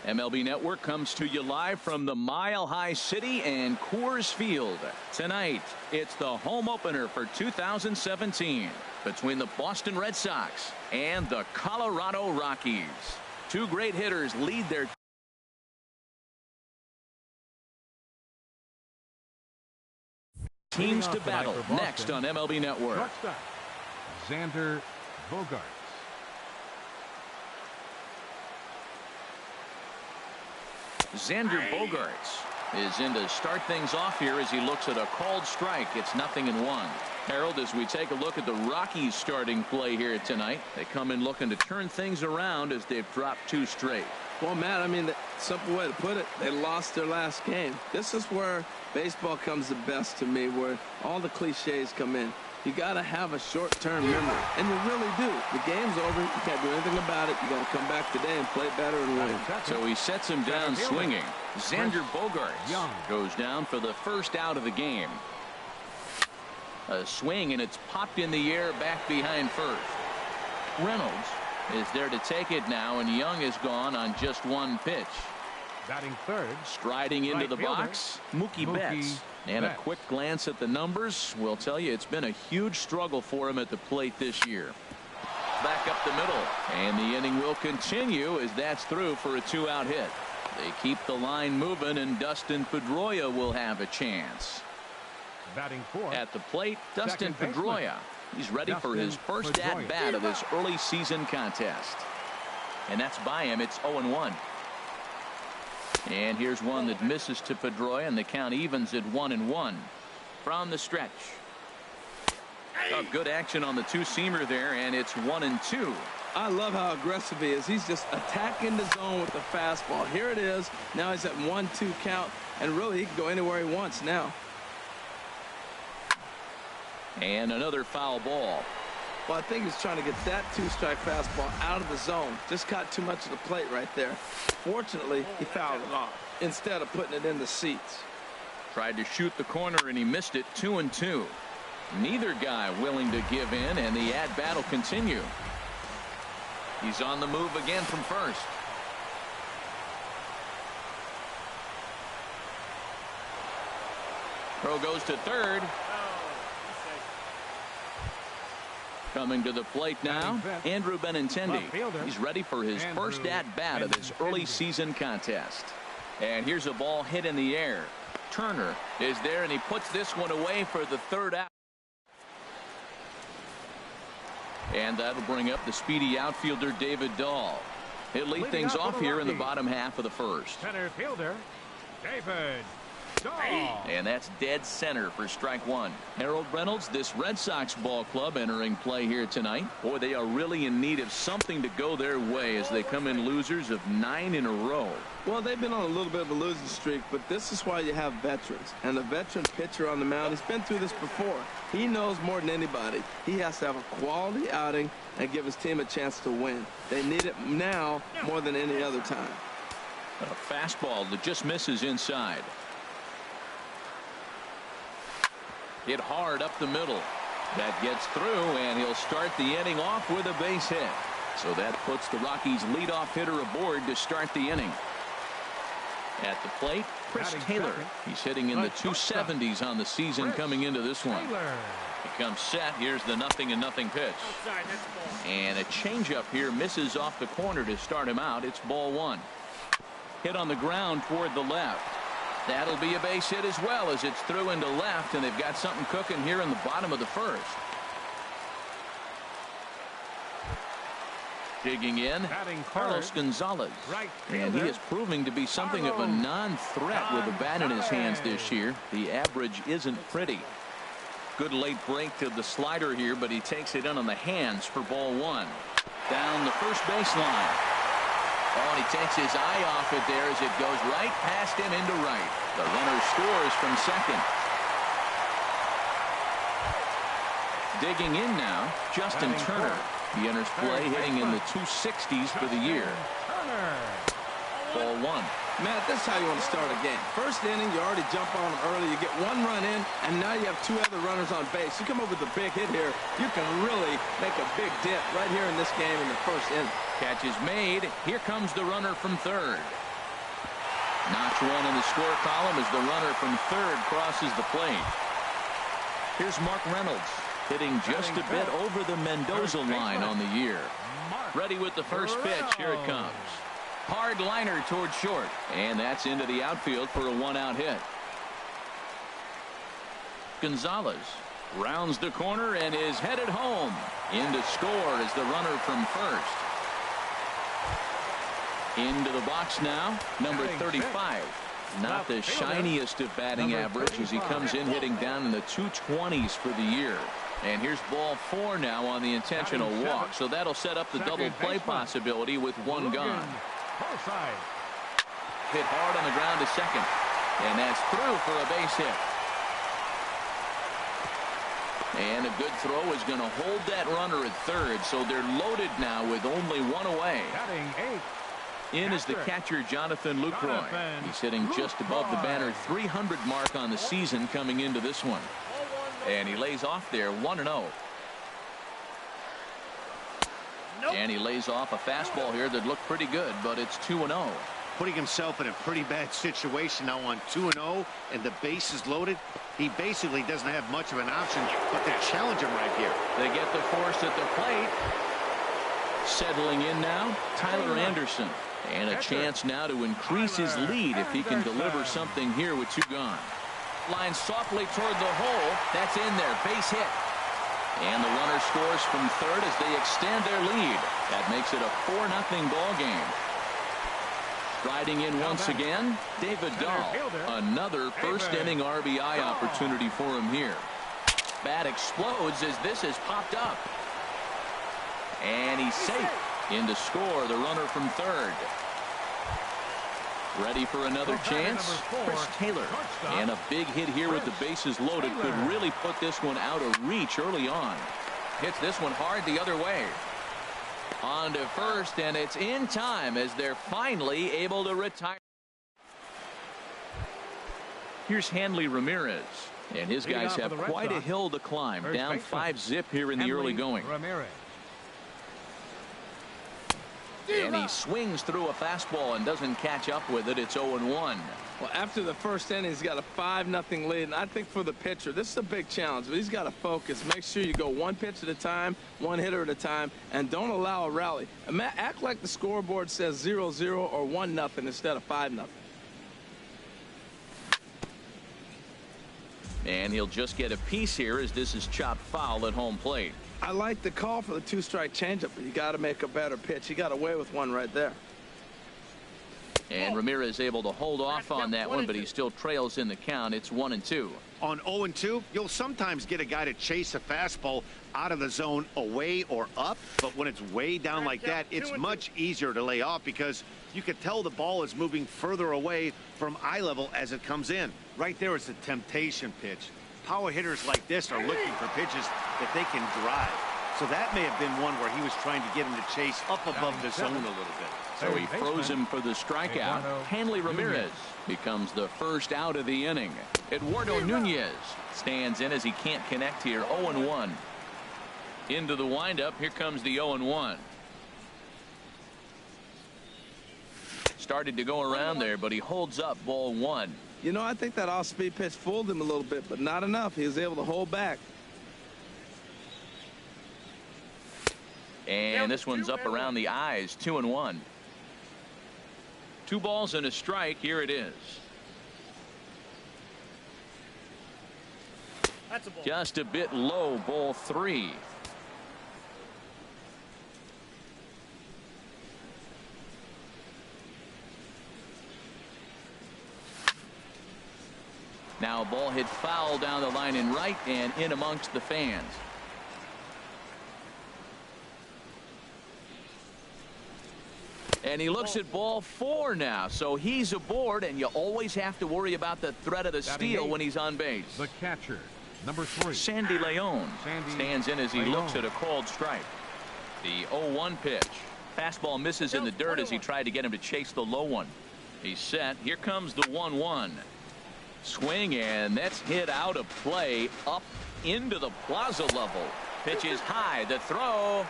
MLB Network comes to you live from the Mile High City and Coors Field. Tonight, it's the home opener for 2017 between the Boston Red Sox and the Colorado Rockies. Two great hitters lead their teams to battle next on MLB Network. Shortstop, Xander Bogaerts. Xander Bogaerts is in to start things off here as he looks at a called strike. It's 0-1. Harold, as we take a look at the Rockies starting play here tonight, they come in looking to turn things around as they've dropped 2 straight. Well, Matt, I mean, the simple way to put it, they lost their last game. This is where baseball comes the best to me, where all the cliches come in. You got to have a short-term memory, and you really do. The game's over. You can't do anything about it. You got to come back today and play better and win. So he sets him down swinging. Xander Bogaerts goes down for the first out of the game. A swing, and it's popped in the air back behind first. Reynolds is there to take it now, and Young is gone on just 1 pitch. Batting third. Striding into the box, Mookie Betts. And a quick glance at the numbers will tell you it's been a huge struggle for him at the plate this year. Back up the middle, and the inning will continue as that's through for a 2-out hit. They keep the line moving, and Dustin Pedroia will have a chance. Batting fourth. At the plate, Dustin Pedroia. He's ready for his first at-bat of this early season contest. And that's by him. It's 0-1. And here's one that misses to Pedroia, and the count evens at 1-1 from the stretch. Good action on the two-seamer there, and it's 1-2. I love how aggressive he is. He's just attacking the zone with the fastball. Here it is. Now he's at 1-2 count, and really he can go anywhere he wants now. And another foul ball. Well, I think he's trying to get that 2-strike fastball out of the zone. Just caught too much of the plate right there. Fortunately, he fouled it off instead of putting it in the seats. Tried to shoot the corner, and he missed it. 2-2. Neither guy willing to give in, and the at-bat will continue. He's on the move again from first. Throw goes to third. Coming to the plate now, Andrew Benintendi. He's ready for his first at-bat of this early season contest. And here's a ball hit in the air. Turner is there, and he puts this one away for the 3rd out. And that'll bring up the speedy outfielder David Dahl. He'll lead things off here in the bottom half of the first. Center fielder, David Dahl. And that's dead center for strike 1. Harold Reynolds, this Red Sox ball club entering play here tonight. Boy, they are really in need of something to go their way as they come in losers of 9 in a row. Well, they've been on a little bit of a losing streak, but this is why you have veterans. And the veteran pitcher on the mound, he's been through this before. He knows more than anybody. He has to have a quality outing and give his team a chance to win. They need it now more than any other time. A fastball that just misses inside. Hit hard up the middle. That gets through, and he'll start the inning off with a base hit. So that puts the Rockies' leadoff hitter aboard to start the inning. At the plate, Chris Taylor. He's hitting in the 270s on the season coming into this one. He comes set. Here's the 0-0 pitch. And a changeup here misses off the corner to start him out. It's ball 1. Hit on the ground toward the left. That'll be a base hit as well as it's through into left, and they've got something cooking here in the bottom of the first. Digging in, Carlos Gonzalez. And he is proving to be something of a non-threat with a bat in his hands this year. The average isn't pretty. Good late break to the slider here, but he takes it in on the hands for ball 1. Down the first baseline. Oh, and he takes his eye off it there as it goes right past him into right. The runner scores from second. Digging in now, Justin Turner. He enters play hitting in the 260s for the year. Ball 1. Matt, this is how you want to start a game. First inning, you already jump on them early. You get 1 run in, and now you have 2 other runners on base. You come up with a big hit here, you can really make a big dent right here in this game in the first inning. Catch is made. Here comes the runner from third. Notch one in the score column as the runner from third crosses the plate. Here's Mark Reynolds hitting just a bit over the Mendoza line on the year. Ready with the first pitch. Here it comes. Hard liner towards short, and that's into the outfield for a one-out hit. Gonzalez rounds the corner and is headed home. In to score is the runner from first. Into the box now, number 35. Not the shiniest of batting average as he comes in hitting down in the 220s for the year. And here's ball 4 now on the intentional walk. So that'll set up the double play possibility with one gone. Hit hard on the ground to second. And that's through for a base hit. And a good throw is going to hold that runner at third. So they're loaded now with only one away. In is the catcher, Jonathan Lucroy. He's hitting just above the banner 300 mark on the season coming into this one. And he lays off there 1-0. And he lays off a fastball here that looked pretty good, but it's 2-0. Putting himself in a pretty bad situation now on 2-0 and the base is loaded. He basically doesn't have much of an option but to challenge him right here. They get the force at the plate. Settling in now, Tyler Anderson. And a chance now to increase his lead if he can deliver something here with 2 gone. Line softly toward the hole. That's in there. Base hit. And the runner scores from third as they extend their lead. That makes it a 4-0 ball game. Striding in once again, David Dahl. Another first inning RBI opportunity for him here. Bat explodes as this is popped up. And he's safe. In to score the runner from third. Ready for another chance. Chris Taylor. And a big hit here with the bases loaded could really put this one out of reach early on. Hits this one hard the other way. On to first, and it's in time as they're finally able to retire. Here's Hanley Ramirez. And his guys have quite a hill to climb. Down 5-zip here in the early going. And he swings through a fastball and doesn't catch up with it. It's 0-1. Well, after the first inning, he's got a 5-0 lead. And I think for the pitcher, this is a big challenge. But he's got to focus. Make sure you go one pitch at a time, one hitter at a time, and don't allow a rally. Act like the scoreboard says 0-0 or 1-0 instead of 5-0. And he'll just get a piece here as this is chopped foul at home plate. I like the call for the 2-strike changeup, but you got to make a better pitch. He got away with one right there. And Ramirez able to hold off on that one, but he still trails in the count. It's 1-2. On 0-2, you'll sometimes get a guy to chase a fastball out of the zone away or up, but when it's way down like that, it's much easier to lay off because you can tell the ball is moving further away from eye level as it comes in. Right there is a temptation pitch. Power hitters like this are looking for pitches that they can drive. So that may have been one where he was trying to get him to chase up above the zone a little bit. So he throws him for the strikeout. Hanley Ramirez becomes the first out of the inning. Eduardo Nunez stands in as he can't connect here. 0-1. Into the windup. Here comes the 0-1. Started to go around there, but he holds up ball 1. You know, I think that off-speed pitch fooled him a little bit, but not enough. He was able to hold back. And this one's up around the eyes. 2-1. 2 balls and a strike. Here it is. That's a ball. Just a bit low. Ball 3. Now a ball hit foul down the line in right and in amongst the fans. And he looks at ball 4 now, so he's aboard, and you always have to worry about the threat of the steal when he's on base. The catcher, number 3. Sandy Leon stands in as he looks at a called strike. The 0-1 pitch. Fastball misses in the dirt as he tried to get him to chase the low one. He's set. Here comes the 1-1. Swing, and that's hit out of play up into the plaza level. Pitch is high. The throw.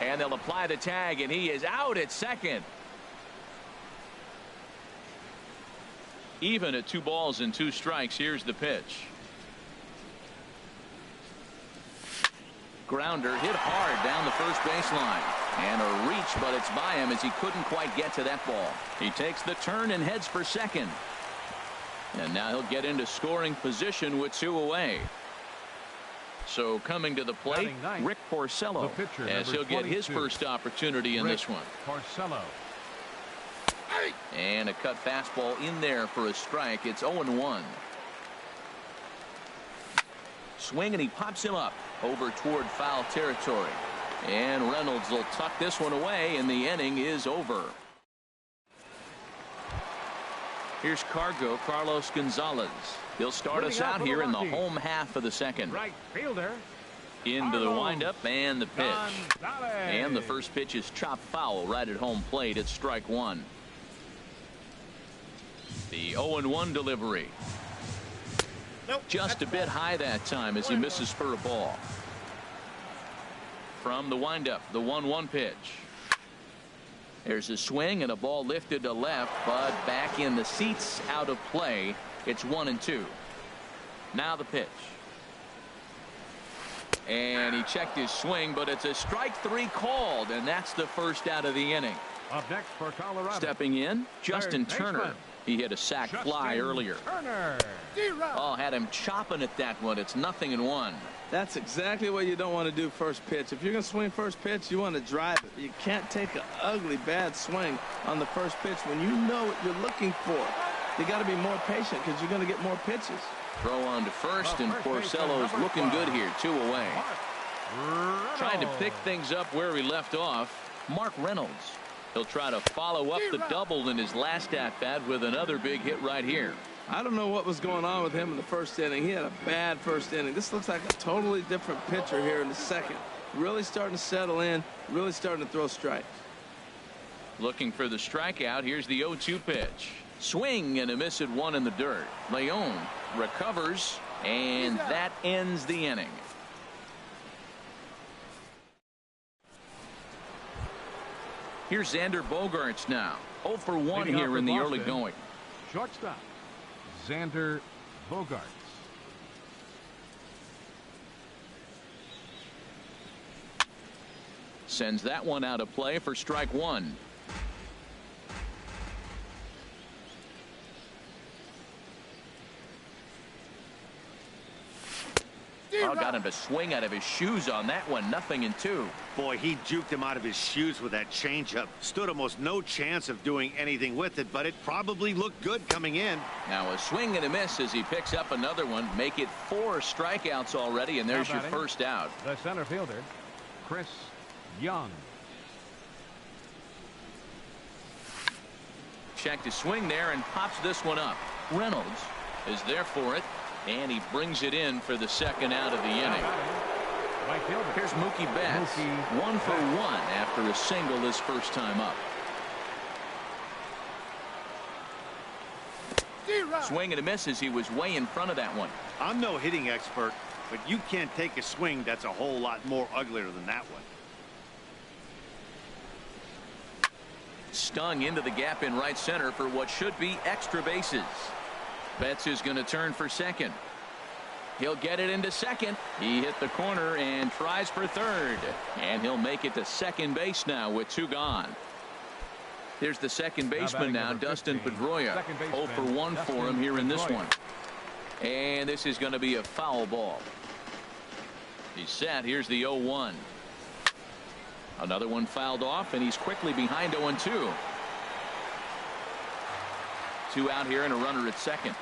And they'll apply the tag, and he is out at second. Even at 2 balls and 2 strikes. Here's the pitch. Grounder hit hard down the first baseline. And a reach, but it's by him as he couldn't quite get to that ball. He takes the turn and heads for second. And now he'll get into scoring position with 2 away. So coming to the plate, Rick Porcello, as he'll get his first opportunity in this one. Porcello. And a cut fastball in there for a strike. It's 0-1. Swing, and he pops him up over toward foul territory. And Reynolds will tuck this one away, and the inning is over. Here's Carlos Gonzalez. He'll start us out here in the home half of the second. Right fielder. Into the windup and the pitch. And the first pitch is chopped foul right at home plate. It's strike 1. The 0-1 delivery. Just a bit high that time as he misses for a ball. From the windup, the 1-1 pitch. There's a swing and a ball lifted to left, but back in the seats, out of play. It's 1-2. Now the pitch. And he checked his swing, but it's a strike 3 called, and that's the first out of the inning. Up next for Colorado. Stepping in, Justin Turner. He hit a sac fly earlier. Oh, had him chopping at that one. It's 0-1. That's exactly what you don't want to do first pitch. If you're going to swing first pitch, you want to drive it. You can't take an ugly, bad swing on the first pitch when you know what you're looking for. You got to be more patient because you're going to get more pitches. Throw on to first, and Porcello's looking good here. 2 away. Trying to pick things up where he left off. Mark Reynolds. He'll try to follow up the double in his last at-bat with another big hit right here. I don't know what was going on with him in the first inning. He had a bad first inning. This looks like a totally different pitcher here in the second. Really starting to settle in, really starting to throw strikes. Looking for the strikeout. Here's the 0-2 pitch. Swing and a miss at 1 in the dirt. Leon recovers, and that ends the inning. Here's Xander Bogaerts now. 0 for 1 here in the early going. Shortstop, Xander Bogaerts. Sends that one out of play for strike 1. Oh, got him to swing out of his shoes on that one. 0-2. Boy, he juked him out of his shoes with that changeup. Stood almost no chance of doing anything with it, but it probably looked good coming in. Now a swing and a miss as he picks up another one. Make it 4 strikeouts already, and there's your first out. The center fielder, Chris Young. Checked his swing there and pops this one up. Reynolds is there for it. And he brings it in for the second out of the inning. Here's Mookie Betts. 1 for 1 after a single his first time up. Swing and a miss as he was way in front of that one. I'm no hitting expert, but you can't take a swing that's a whole lot more uglier than that one. Stung into the gap in right center for what should be extra bases. Betts is going to turn for second. He'll get it into second. He hit the corner and tries for third. And he'll make it to second base now with 2 gone. Here's the second baseman now, Dustin Pedroia. 0 for 1 for him here in this one. And this is going to be a foul ball. He's set. Here's the 0-1. Another one fouled off, and he's quickly behind 0-2. 2 out here and a runner at second.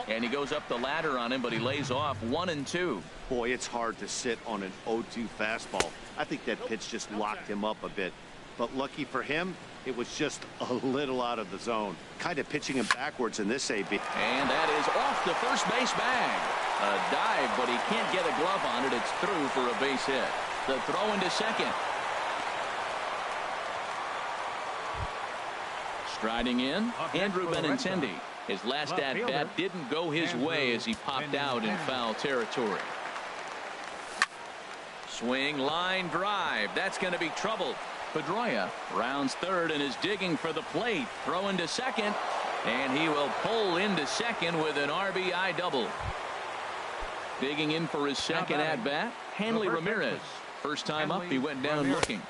And he goes up the ladder on him, but he lays off 1-2. Boy, it's hard to sit on an 0-2 fastball. I think that pitch just locked him up a bit. But lucky for him, it was just a little out of the zone. Kind of pitching him backwards in this AB. And that is off the first base bag. A dive, but he can't get a glove on it. It's through for a base hit. The throw into second. Striding in, Andrew Benintendi. His last at-bat didn't go his way as he popped out in foul territory. Swing, line drive. That's going to be trouble. Pedroia rounds third and is digging for the plate. Throw into second, and he will pull into second with an RBI double. Digging in for his second at-bat, Hanley Ramirez. First time up, he went down looking.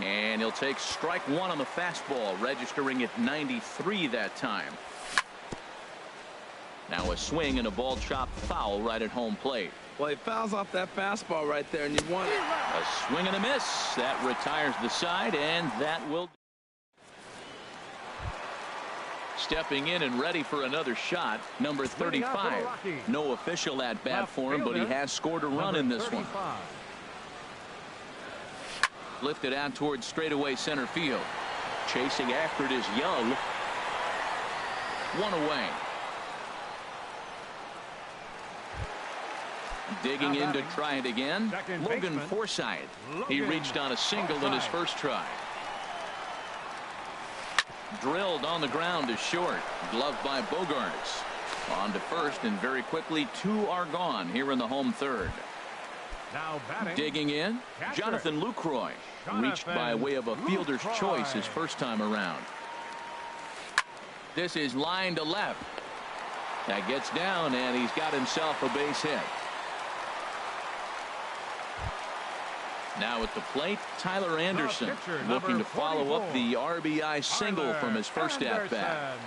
And he'll take strike one on the fastball, registering at 93 that time. Now a swing and a ball chopped foul right at home plate. Well, he fouls off that fastball right there, and you want it. A swing and a miss. That retires the side, and that will. Stepping in and ready for another shot, number 35. No official at-bat for him, but he has scored a run in this one. Lifted out towards straightaway center field. Chasing after it is Young. One away. Digging in to try it again. Logan Forsythe. He reached on a single in his first try. Drilled on the ground to short. Gloved by Bogarts. On to first, and very quickly 2 are gone here in the home third. Now batting. Digging in, Jonathan Lucroy. Reached by way of a fielder's choice his first time around. This is line to left. That gets down, and he's got himself a base hit. Now at the plate, Tyler Anderson looking to follow up the RBI single from his first at-bat.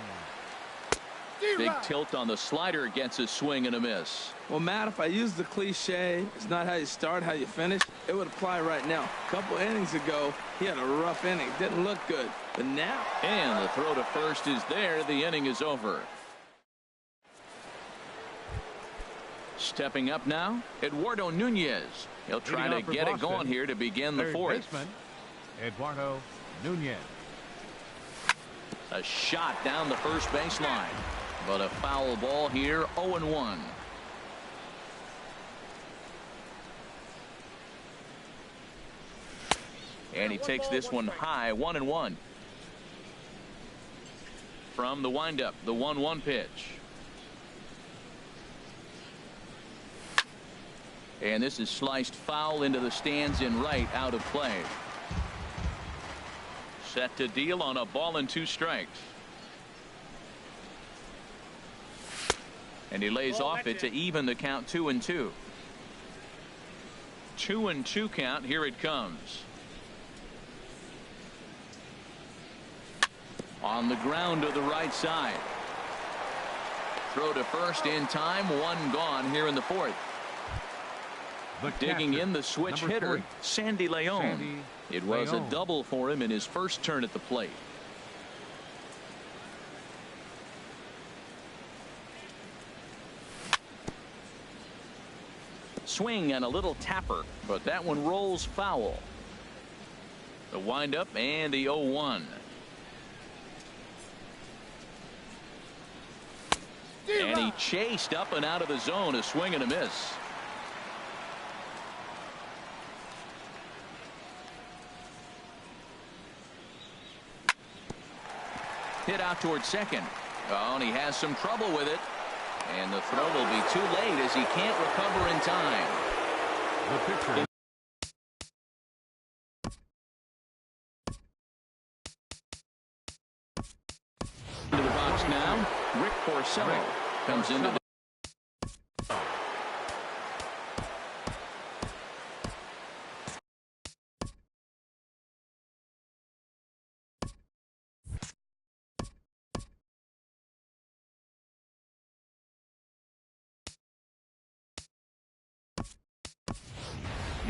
Big tilt on the slider, gets a swing and a miss. Well, Matt, if I use the cliche, it's not how you start, how you finish, it would apply right now. A couple innings ago, he had a rough inning. Didn't look good. But now. And the throw to first is there. The inning is over. Stepping up now, Eduardo Nunez. He'll try to get it going here to begin the fourth. Eduardo Nunez. A shot down the first baseline. But a foul ball here, 0-1. And he takes this one high, 1-1. From the windup, the 1-1 pitch. And this is sliced foul into the stands in right, out of play. Set to deal on a ball and 2 strikes. And he lays off it to even the count, 2-2. 2-2 count. Here it comes. On the ground to the right side. Throw to first in time. 1 gone here in the fourth. Digging in the switch hitter, Sandy Leon. It was a double for him in his first turn at the plate. Swing and a little tapper, but that one rolls foul. The windup and the 0-1. And he chased up and out of the zone. A swing and a miss. Hit out towards second. Oh, and he has some trouble with it. And the throw will be too late as he can't recover in time. The pitcher. Into the box now. Rick Porcello comes into the.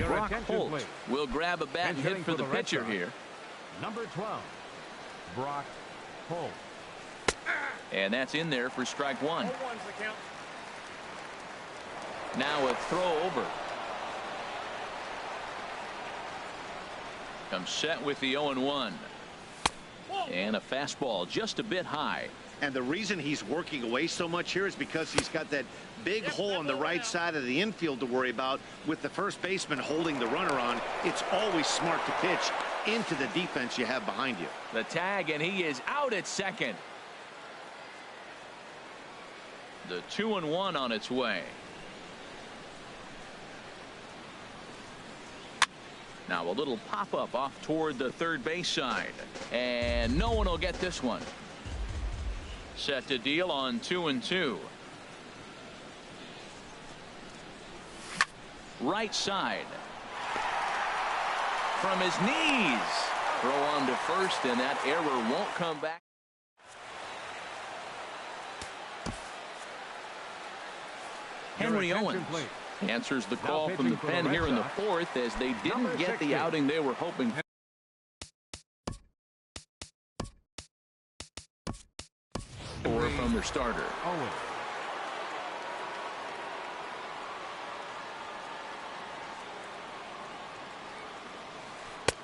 Brock Holt will grab a bat and hit for the pitcher here. Number 12, Brock Holt. And that's in there for strike 1. Now a throw over. Comes set with the 0-1. And a fastball just a bit high. And the reason he's working away so much here is because he's got that big hole on the right side of the infield to worry about. With the first baseman holding the runner on, it's always smart to pitch into the defense you have behind you. The tag, and he is out at second. The 2-1 on its way. Now a little pop-up off toward the third base side. And no one will get this one. Set to deal on 2-2. Right side. From his knees. Throw on to first, and that error won't come back. Henry Owens answers the call from the pen here in the fourth as they didn't get the outing they were hoping for. From their starter.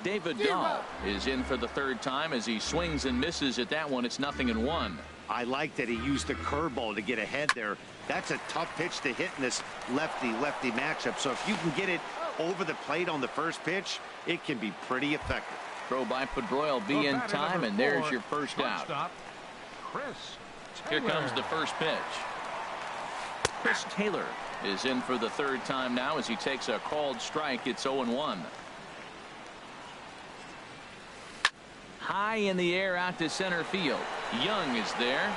David Dahl is in for the third time as he swings and misses at that one. It's 0-1. I like that he used the curveball to get ahead there. That's a tough pitch to hit in this lefty-lefty matchup. So if you can get it over the plate on the first pitch, it can be pretty effective. Throw by Pedroia will be in time, and there's your first out. Here comes the first pitch. Chris Taylor is in for the third time now as he takes a called strike. It's 0-1. High in the air out to center field. Young is there.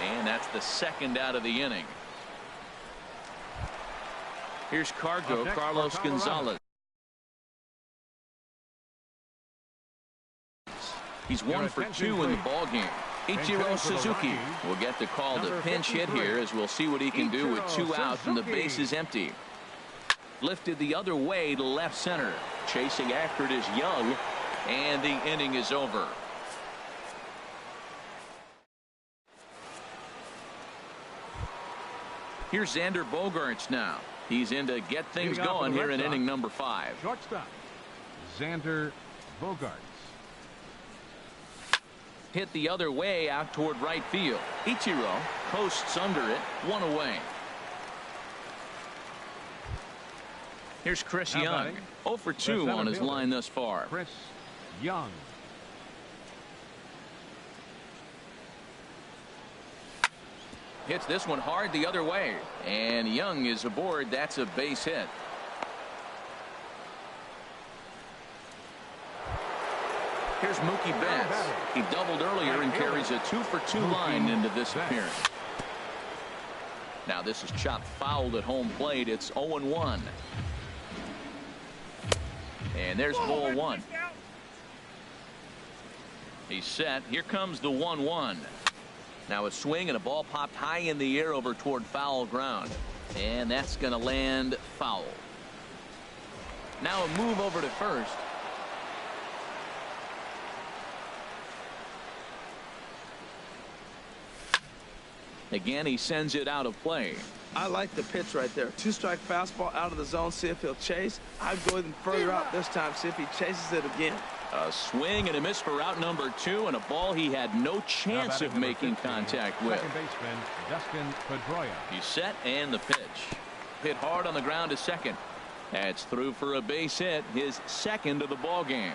And that's the second out of the inning. Here's Carlos Gonzalez. He's 1 for 2 in the ballgame. Ichiro Suzuki will get the call to pinch hit here as we'll see what he can do with 2 outs and the base is empty. Lifted the other way to left center. Chasing after it is Young. And the inning is over. Here's Xander Bogaerts now. He's in to get things going here in inning number 5. Shortstop, Xander Bogaerts. Hit the other way out toward right field. Ichiro posts under it, 1 away. Here's Chris Young. 0 for 2 on his line thus far. Chris Young. Hits this one hard the other way. And Young is aboard. That's a base hit. Here's Mookie Betts. He doubled earlier and carries a 2 for 2 line into this appearance. Now this is chopped foul at home plate. It's 0-1. And there's ball 1. He's set. Here comes the 1-1. Now a swing and a ball popped high in the air over toward foul ground. And that's going to land foul. Now a move over to first. Again, he sends it out of play. I like the pitch right there. 2-strike fastball out of the zone. See if he'll chase. I'd go even further out this time. See if he chases it again. A swing and a miss for out number 2, and a ball he had no chance of making contact with. Second baseman Dustin Pedroia. He's set, and the pitch. Hit hard on the ground to second. That's through for a base hit, his second of the ball game.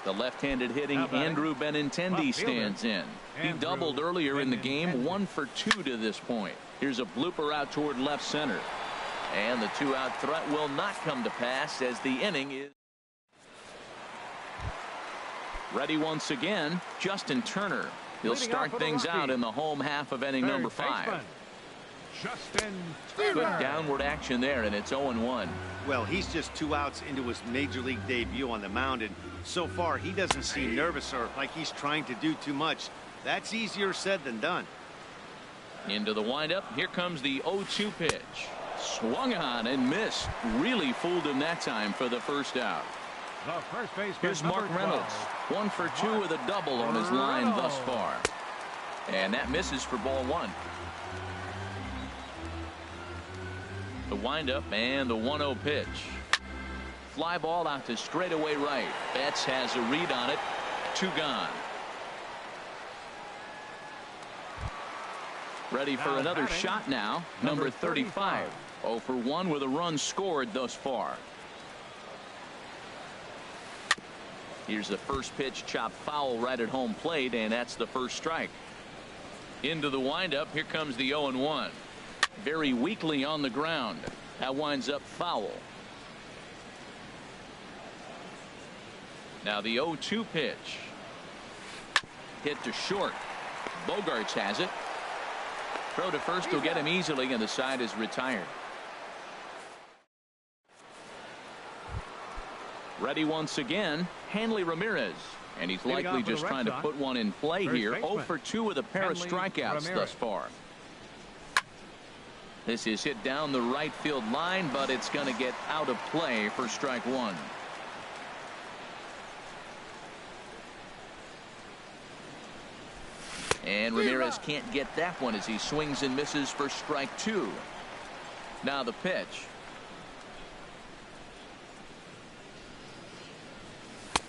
The left-handed hitting Andrew Benintendi stands in. He doubled earlier in the game, 1 for 2 to this point. Here's a blooper out toward left center. And the 2-out threat will not come to pass as the inning is ready once again. Justin Turner. He'll start things out in the home half of inning number 5. Justin Turner. Good downward action there, and it's 0-1. Well, he's just 2 outs into his major league debut on the mound, and so far he doesn't seem nervous or like he's trying to do too much. That's easier said than done. Into the windup. Here comes the 0-2 pitch. Swung on and missed. Really fooled him that time for the first out. The first baseman. Here's Mark Reynolds. 1 for 2 with a double on his line thus far. And that misses for ball 1. The windup and the 1-0 pitch. Fly ball out to straightaway right. Betts has a read on it. 2 gone. Ready for another shot now. Number 35. 0 for 1 with a run scored thus far. Here's the first pitch, chopped foul right at home plate, and that's the first strike. Into the windup. Here comes the 0-1. Very weakly on the ground. That winds up foul. Now the 0-2 pitch. Hit to short. Bogarts has it. Throw to first will get him easily, and the side is retired. Ready once again, Hanley Ramirez. And he's likely just trying to put one in play here. 0 for 2 with a pair of strikeouts thus far. This is hit down the right field line, but it's going to get out of play for strike one. And Ramirez can't get that one as he swings and misses for strike two. Now the pitch.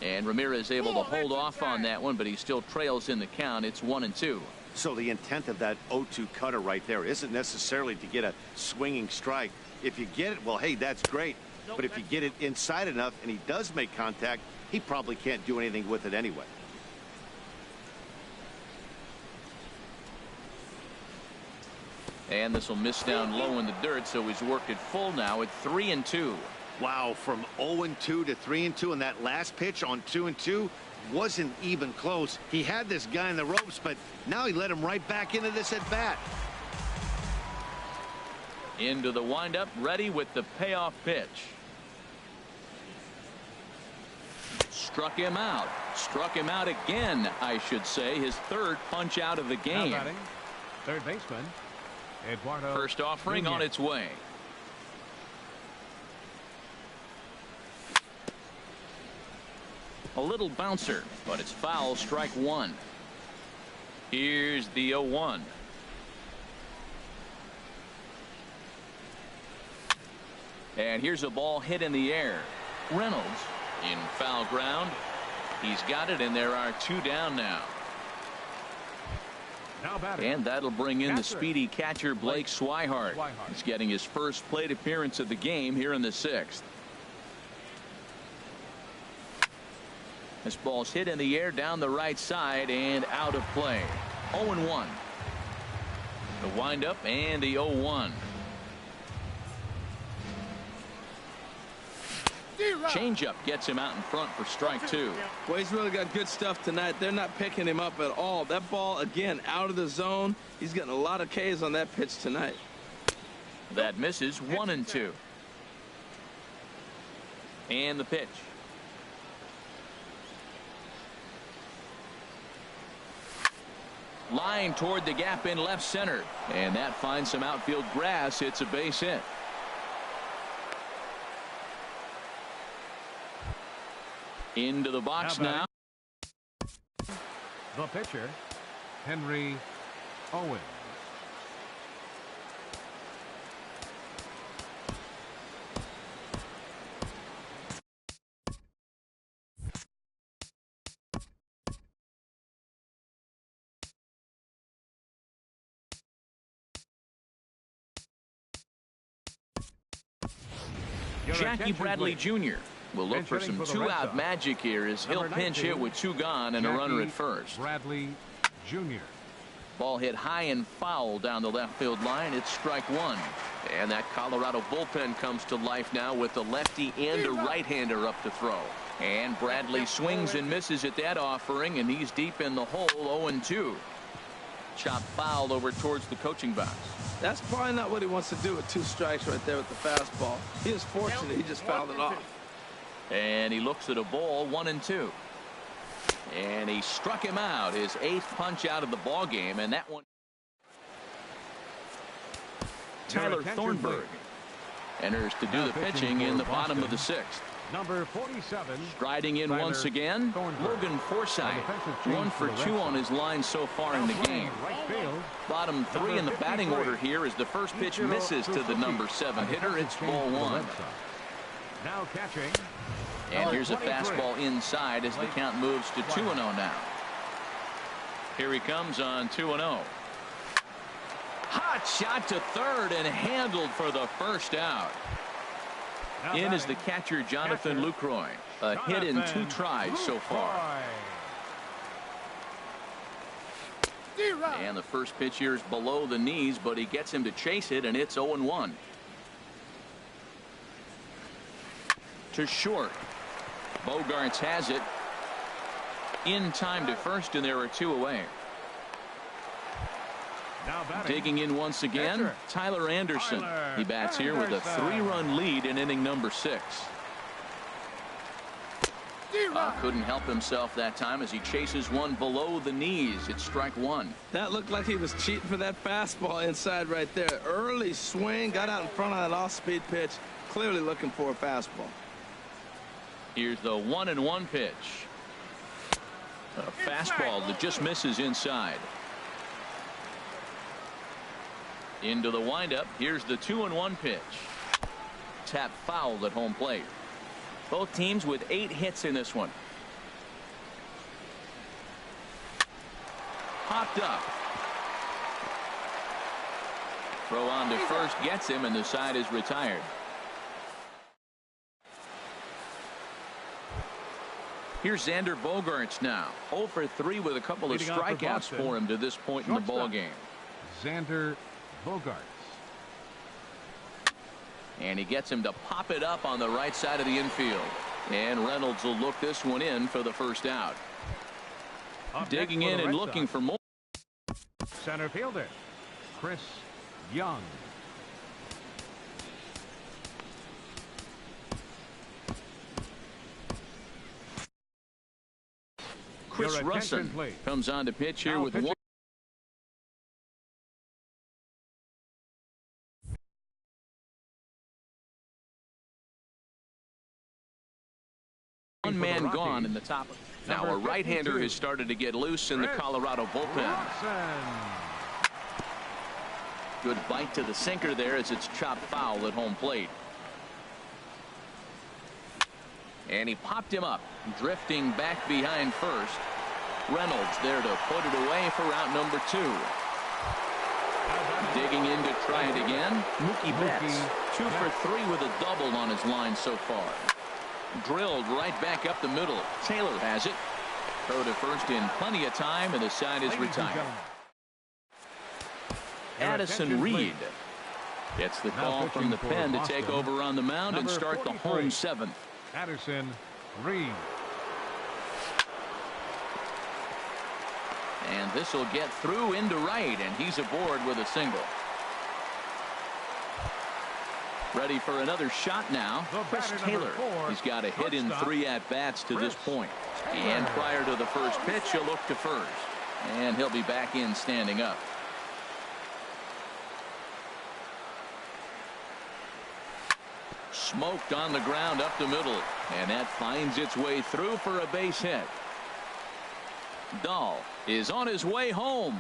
And Ramirez able to hold off on that one, but he still trails in the count. It's 1-2. So the intent of that 0-2 cutter right there isn't necessarily to get a swinging strike. If you get it, well, hey, that's great. But if you get it inside enough and he does make contact, he probably can't do anything with it anyway. And this will miss down low in the dirt, so he's worked it full now at 3-2. Wow, from 0-2 to 3-2, and that last pitch on 2-2 wasn't even close. He had this guy in the ropes, but now he let him right back into this at bat. Into the windup, ready with the payoff pitch. Struck him out. Struck him out again, I should say. His third punch out of the game. Third baseman Eduardo. First offering on its way. A little bouncer, but it's foul. Strike one. Here's the 0-1. And here's a ball hit in the air. Reynolds in foul ground. He's got it, and there are two down now. And that'll bring in the speedy catcher Blake Swihart. He's getting his first plate appearance of the game here in the sixth. This ball's hit in the air down the right side and out of play. 0-1. The windup and the 0-1. Changeup gets him out in front for strike two. Well, he's really got good stuff tonight. They're not picking him up at all. That ball, again, out of the zone. He's getting a lot of Ks on that pitch tonight. That misses. 1-2. And the pitch. Line toward the gap in left center. And that finds some outfield grass. It's a base hit. Into the box now. The pitcher, Henry Owens. Jackie Bradley Jr. will look for some two-out magic here as he'll pinch hit with two gone and a runner at first. Bradley Jr. Ball hit high and foul down the left field line. It's strike one. And that Colorado bullpen comes to life now with a lefty and a right-hander up to throw. And Bradley swings and misses at that offering, and he's deep in the hole. 0-2. Chop foul over towards the coaching box. That's probably not what he wants to do with two strikes right there with the fastball. He was fortunate. He just fouled it off. And he looks at a ball. 1-2. And he struck him out. His eighth punch out of the ball game, and that one. Tyler Thornburg enters to do the pitching in the bottom of the sixth. Number 47. Striding in once again, Logan Forsythe. 1 for 2 on his line so far in the game. Bottom three in the batting order here as the first pitch misses to the number 7 hitter. It's ball one. Now catching. And here's a fastball inside as the count moves to 2-0 now. Here he comes on 2-0. Hot shot to third and handled for the first out. In is the catcher Jonathan Lucroy. A hit in 2 tries so far. And the first pitch here is below the knees, but he gets him to chase it, and it's 0-1. to short. Bogarts has it in time to first, and there are 2 away. Now batting. Digging in once again, Enter. Tyler Anderson. He bats here with a 3-run lead in inning number 6. Couldn't help himself that time as he chases one below the knees. It's strike 1. That looked like he was cheating for that fastball inside right there. Early swing, got out in front of that off-speed pitch, clearly looking for a fastball. Here's the 1-1 pitch. A fastball that just misses inside. Into the windup. Here's the 2-1 pitch. Tap foul at home plate. Both teams with 8 hits in this one. Popped up. Throw on to first gets him, and the side is retired. Here's Xander Bogarts now. 0 for 3 with a couple of strikeouts for him to this point in the ball game. Xander Bogarts. And he gets him to pop it up on the right side of the infield. And Reynolds will look this one in for the first out. Digging in and looking for more. Center fielder Chris Young. Chris Russin comes on to pitch here with one man gone in the top. Now a right-hander has started to get loose in the Colorado bullpen. Good bite to the sinker there as it's chopped foul at home plate. And he popped him up, drifting back behind first. Reynolds there to put it away for out number 2. Digging in to try it again. Mookie Betts, 2 for 3 with a double on his line so far. Drilled right back up the middle. Taylor has it. Throw to first in plenty of time, and the side is retired. Addison Reed gets the call from the pen to take over on the mound and start the home 7th. Addison Reed. And this will get through into right, and he's aboard with a single. Ready for another shot now. Chris Taylor. He's got a hit in 3 at-bats to this point. And prior to the first pitch, he'll look to first. And he'll be back in standing up. Smoked on the ground up the middle. And that finds its way through for a base hit. Dahl is on his way home.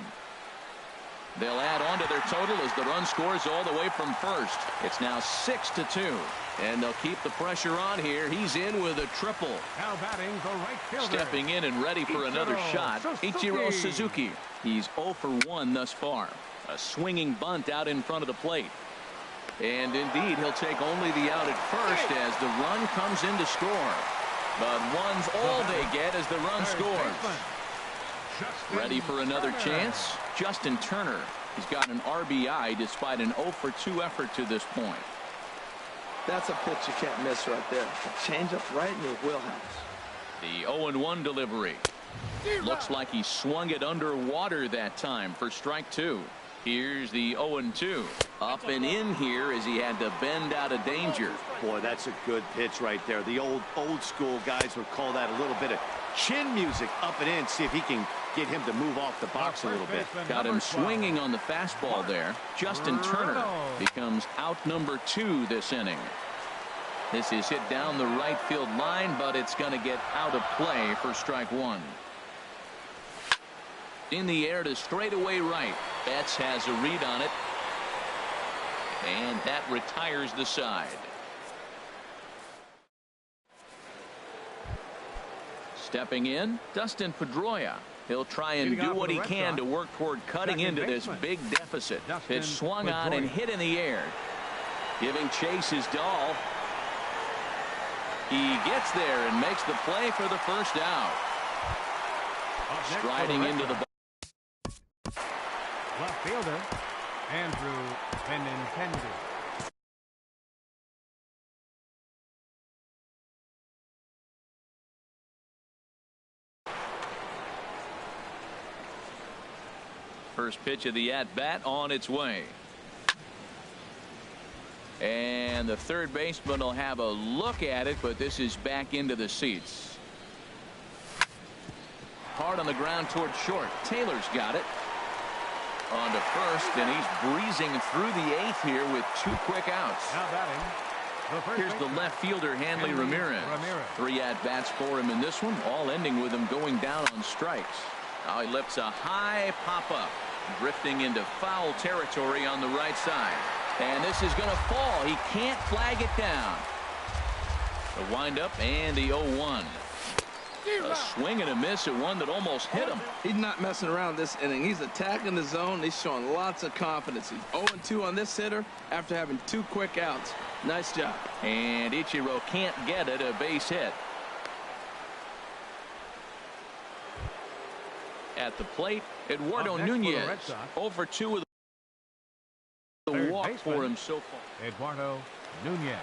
They'll add on to their total as the run scores all the way from first. It's now 6-2. And they'll keep the pressure on here. He's in with a triple. Now batting the right fielder. Stepping in and ready for another shot. Ichiro Suzuki. He's 0 for 1 thus far. A swinging bunt out in front of the plate. And indeed, he'll take only the out at first as the run comes in to score. But one's all they get as the run scores. Ready for another chance? Justin Turner. He's got an RBI despite an 0 for 2 effort to this point. That's a pitch you can't miss right there. A changeup right in your wheelhouse. The 0-1 delivery. Looks like he swung it underwater that time for strike 2. Here's the 0-2. Up and in here as he had to bend out of danger. Boy, that's a good pitch right there. The old school guys would call that a little bit of chin music. Up and in. See if he can get him to move off the box a little bit. Got him swinging on the fastball there. Justin Turner becomes out number 2 this inning. This is hit down the right field line, but it's going to get out of play for strike 1. In the air to straightaway right. Betts has a read on it. And that retires the side. Stepping in, Dustin Pedroia. He'll try and do what he can to work toward cutting into this big deficit. Pitch swung on and hit in the air. Giving chase is Dahl. He gets there and makes the play for the first out. Striding into the ball. Left fielder Andrew Benintendi. First pitch of the at-bat on its way. And the third baseman will have a look at it, but this is back into the seats. Hard on the ground toward short. Taylor's got it. On to first, and he's breezing through the eighth here with 2 quick outs. Now batting. Here's the left fielder, Hanley Ramirez. 3 at-bats for him in this one, all ending with him going down on strikes. Now he lifts a high pop-up, drifting into foul territory on the right side. And this is going to fall. He can't flag it down. The windup and the 0-1. A swing and a miss at one that almost hit him. He's not messing around this inning. He's attacking the zone. He's showing lots of confidence. He's 0-2 on this hitter after having 2 quick outs. Nice job. And Ichiro can't get it, a base hit. At the plate, Eduardo Nunez. 0-2 with the walk for him so far. Eduardo Nunez.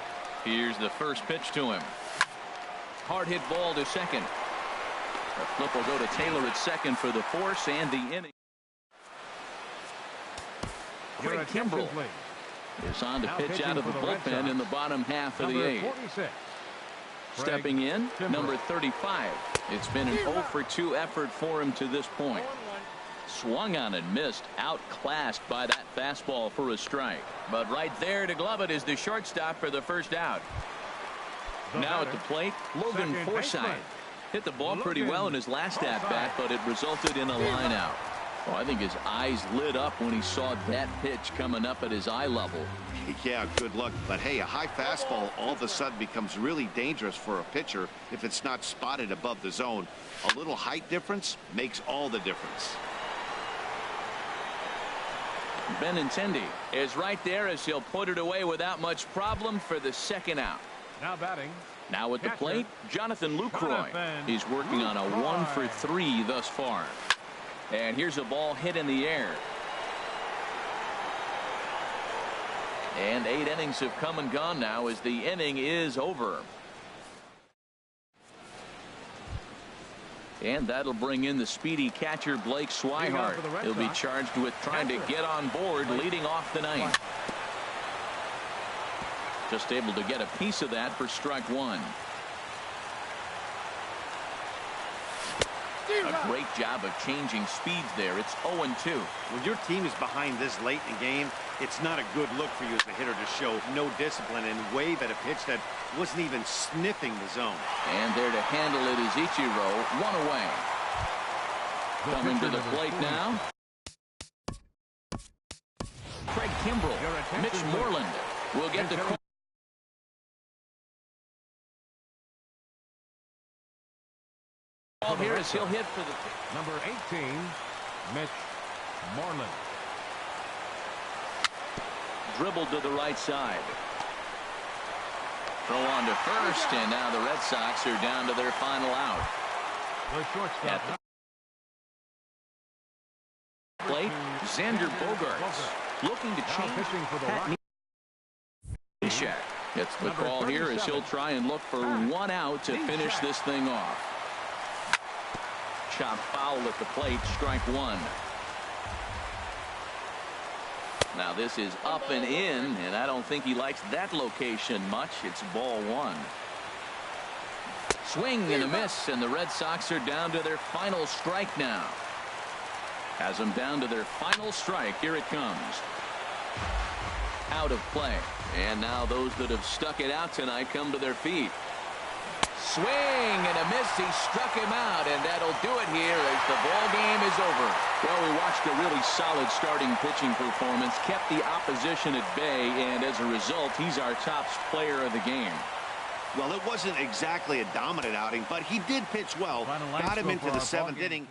Here's the first pitch to him. Hard hit ball to second. The flip will go to Taylor at second for the force and the inning. Craig Kimbrell is on to pitch out of the bullpen in the bottom half of the 8th. Stepping in, number 35. It's been an 0-for-2 effort for him to this point. Swung on and missed, outclassed by that fastball for a strike. But right there to glove it is the shortstop for the first out. Now at the plate, Logan Forsythe. Hit the ball pretty well in his last at-bat, but it resulted in a line out. Oh, I think his eyes lit up when he saw that pitch coming up at his eye level. Yeah, good luck. But hey, a high fastball all of a sudden becomes really dangerous for a pitcher if it's not spotted above the zone. A little height difference makes all the difference. Benintendi is right there as he'll put it away without much problem for the second out. Now batting. Now at the plate, Jonathan Lucroy. He's working on a 1-for-3 thus far. And here's a ball hit in the air. And 8 innings have come and gone now as the inning is over. And that'll bring in the speedy catcher Blake Swihart. He'll be charged with trying to get on board leading off the ninth. Just able to get a piece of that for strike 1. A great job of changing speeds there. It's 0-2. When your team is behind this late in the game, it's not a good look for you as a hitter to show no discipline and wave at a pitch that wasn't even sniffing the zone. And there to handle it is Ichiro, 1 away. Coming to the plate now, Craig Kimbrell. Mitch Moreland will get the call. Here as he'll hit for the number 18, Mitch Moreland. Dribbled to the right side. Throw on to first, and now the Red Sox are down to their final out. The shortstop. At the plate, Xander Bogaerts looking to change Pat Neshek. Gets the call here as he'll try and look for 1 out to finish this thing off. Chop foul at the plate, strike 1. Now this is up and in, and I don't think he likes that location much. It's ball 1. Swing and a miss, and the Red Sox are down to their final strike now. Has them down to their final strike. Here it comes. Out of play. And now those that have stuck it out tonight come to their feet. Swing and a miss. He struck him out, and that'll do it here as the ball game is over. Well, we watched a really solid starting pitching performance, kept the opposition at bay, and as a result, he's our top player of the game. Well, it wasn't exactly a dominant outing, but he did pitch well. Got him into the 7th inning.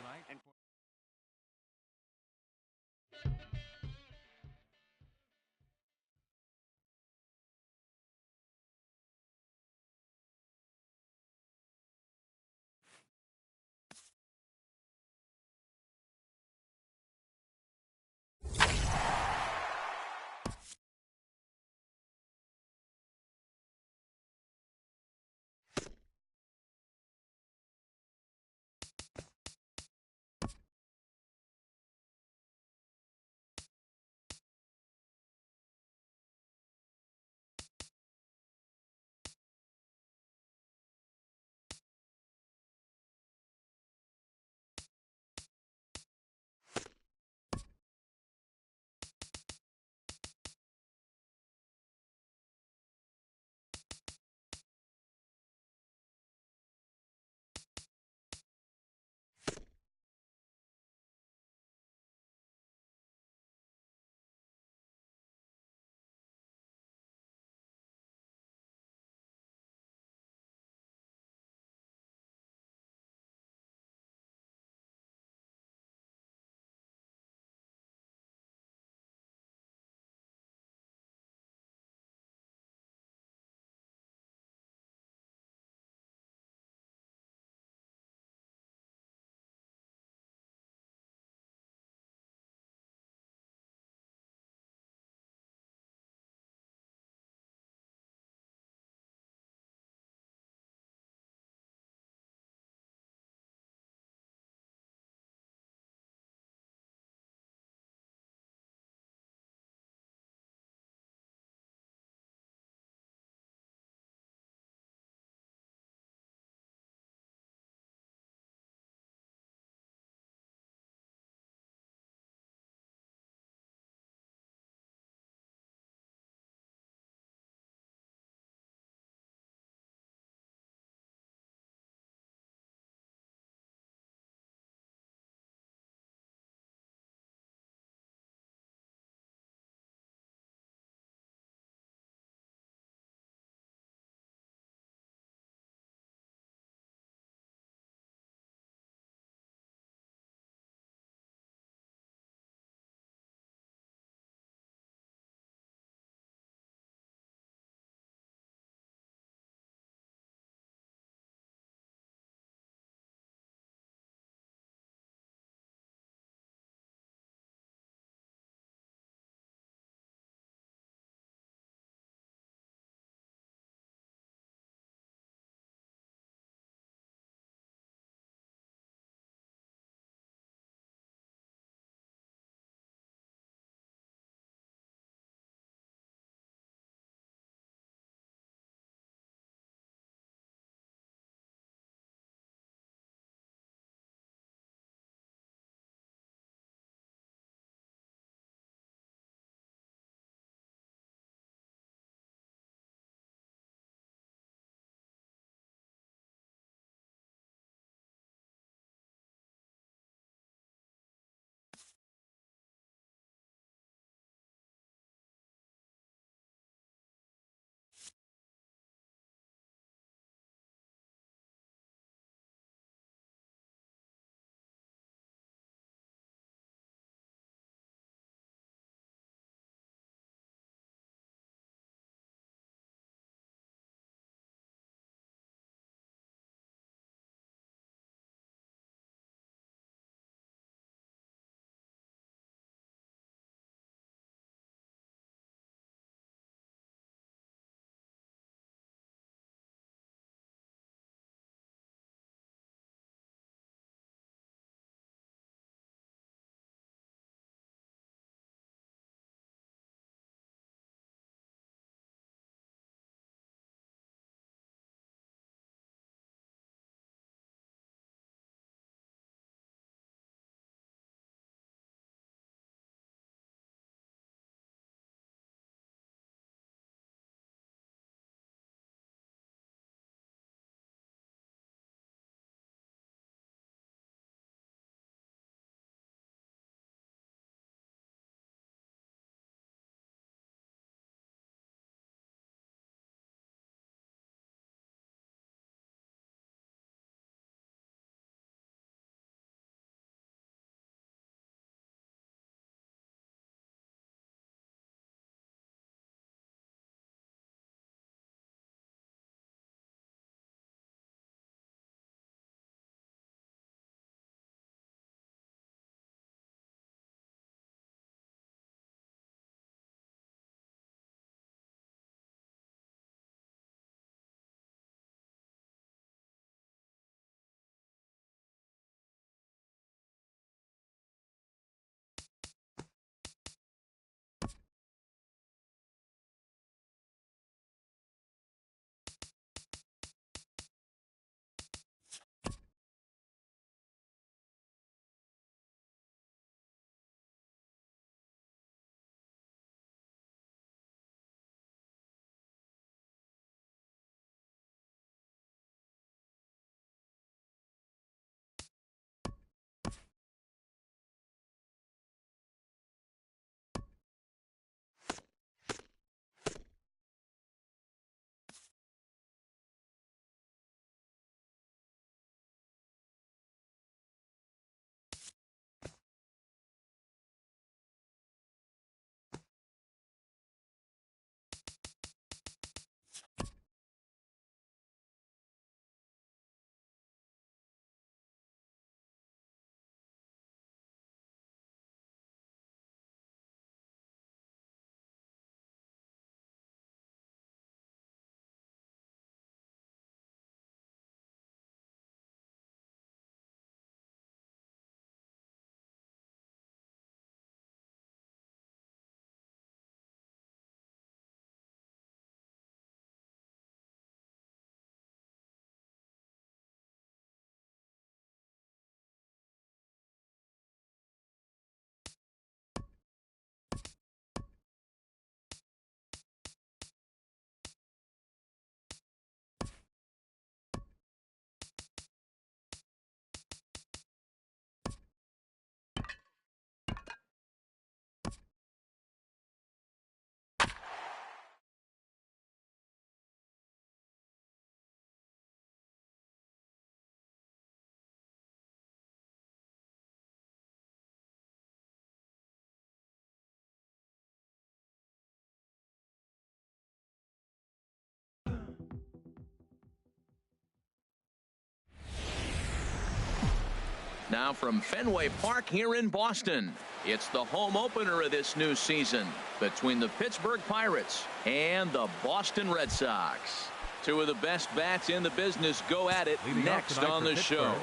Now from Fenway Park here in Boston, it's the home opener of this new season between the Pittsburgh Pirates and the Boston Red Sox. Two of the best bats in the business go at it next on the show.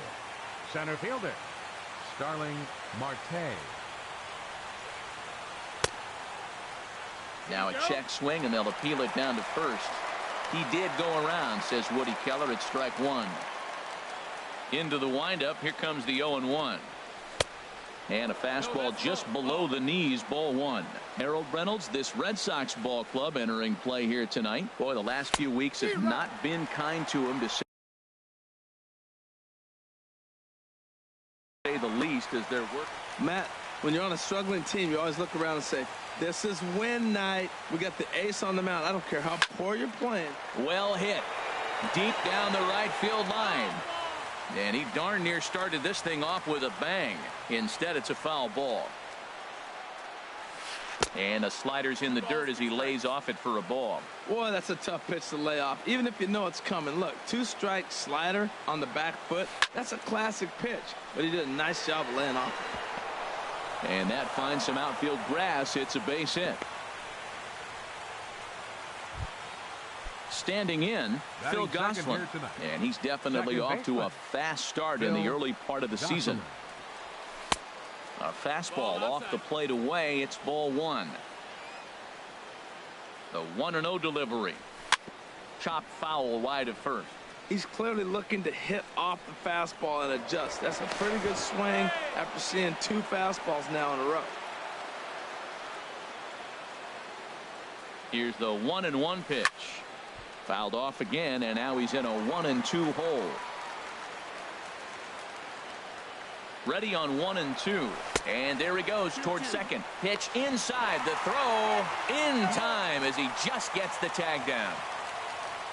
Center fielder, Starling Marte. Now a check swing, and they'll appeal it down to first. He did go around, says Woody Keller, at strike one. Into the windup, here comes the 0-1. And a fastball just below the knees, ball one. Harold Reynolds, this Red Sox ball club entering play here tonight. Boy, the last few weeks have not been kind to him, to say the least, as their work. Matt, when you're on a struggling team, you always look around and say, this is win night. We got the ace on the mound. I don't care how poor you're playing. Well hit. Deep down the right field line. And he darn near started this thing off with a bang. Instead, it's a foul ball. And a slider's in the dirt as he lays off it for a ball. Boy, that's a tough pitch to lay off, even if you know it's coming. Look, 2-strike slider on the back foot. That's a classic pitch, but he did a nice job of laying off it. And that finds some outfield grass. It's a base hit. Standing in, Phil Gosselin, and he's definitely off to a fast start in the early part of the season. A fastball off the plate away. It's ball one. The 1-0 delivery. Chopped foul wide of first. He's clearly looking to hit off the fastball and adjust. That's a pretty good swing after seeing two fastballs now in a row. Here's the 1-1 pitch. Fouled off again, and now he's in a 1-2 hole. Ready on 1-2, and there he goes towards second. Pitch inside, the throw in time as he just gets the tag down.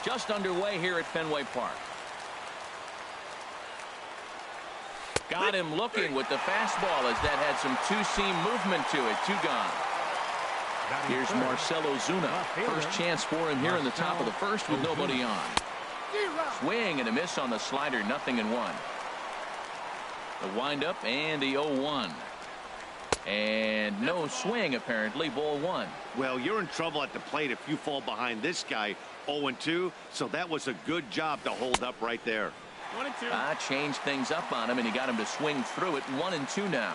Just underway here at Fenway Park. Got him looking with the fastball as that had some two-seam movement to it. Two gone. Here's Marcell Ozuna. First chance for him here in the top of the first with nobody on. Swing and a miss on the slider. 0-1. The windup and the 0-1. And no swing apparently. Ball one. Well, you're in trouble at the plate if you fall behind this guy 0-2. So that was a good job to hold up right there. 1-2. Changed things up on him, and he got him to swing through it. 1-2 now.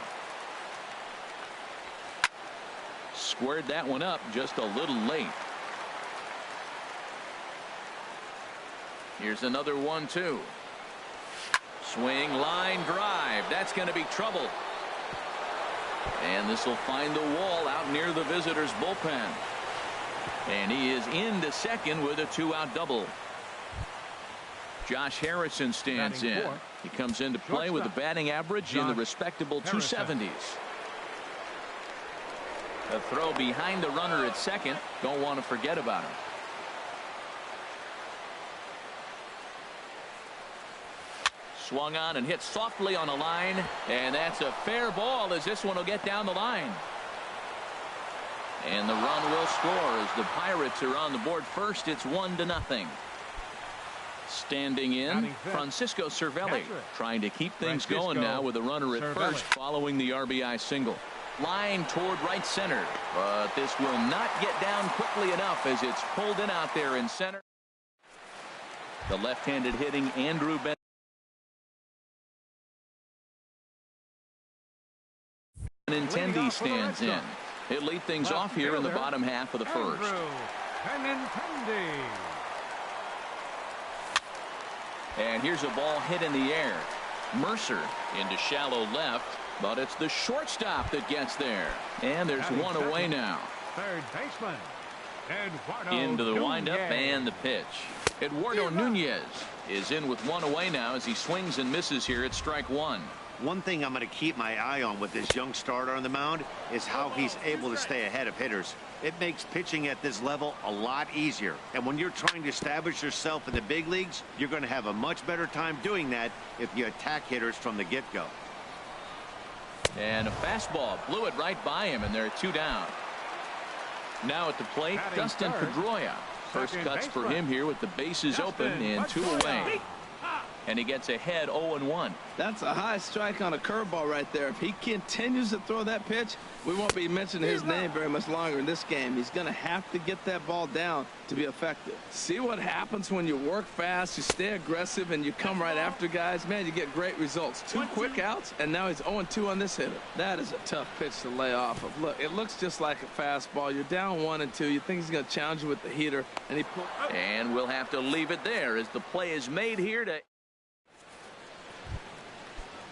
Squared that one up just a little late. Here's another 1-2. Swing, line drive. That's going to be trouble. And this will find the wall out near the visitors' bullpen. And he is into second with a 2-out double. Josh Harrison stands in. He comes into play with a batting average in the respectable 270s. A throw behind the runner at second. Don't want to forget about him. Swung on and hit softly on a line, and that's a fair ball as this one will get down the line. And the run will score as the Pirates are on the board first. It's 1-0. Standing in, Francisco Cervelli, trying to keep things going now with a runner at first following the RBI single. Line toward right center, but this will not get down quickly enough as it's pulled in out there in center. The left-handed hitting Andrew Benintendi stands in. He'll lead things off here in the bottom half of the first. And here's a ball hit in the air. Mercer into shallow left, but it's the shortstop that gets there. And there's one away now. Third baseman, Eduardo into the windup Nunez. and the pitch. Eduardo Nunez is in with one away now as he swings and misses here at strike one. One thing I'm going to keep my eye on with this young starter on the mound is how he's able to stay ahead of hitters. It makes pitching at this level a lot easier. And when you're trying to establish yourself in the big leagues, you're going to have a much better time doing that if you attack hitters from the get-go. And a fastball blew it right by him, and there are two down. Now at the plate, Dustin Pedroia. First cuts for him here with the bases open and two away. And he gets ahead 0-1. That's a high strike on a curveball right there. If he continues to throw that pitch, we won't be mentioning his name very much longer in this game. He's going to have to get that ball down to be effective. See what happens when you work fast, you stay aggressive, and you come right after guys? Man, you get great results. 2 quick outs, and now he's 0-2 on this hitter. That is a tough pitch to lay off of. Look, it looks just like a fastball. You're down 1-2. You think he's going to challenge you with the heater, and he pulled. And we'll have to leave it there as the play is made here to.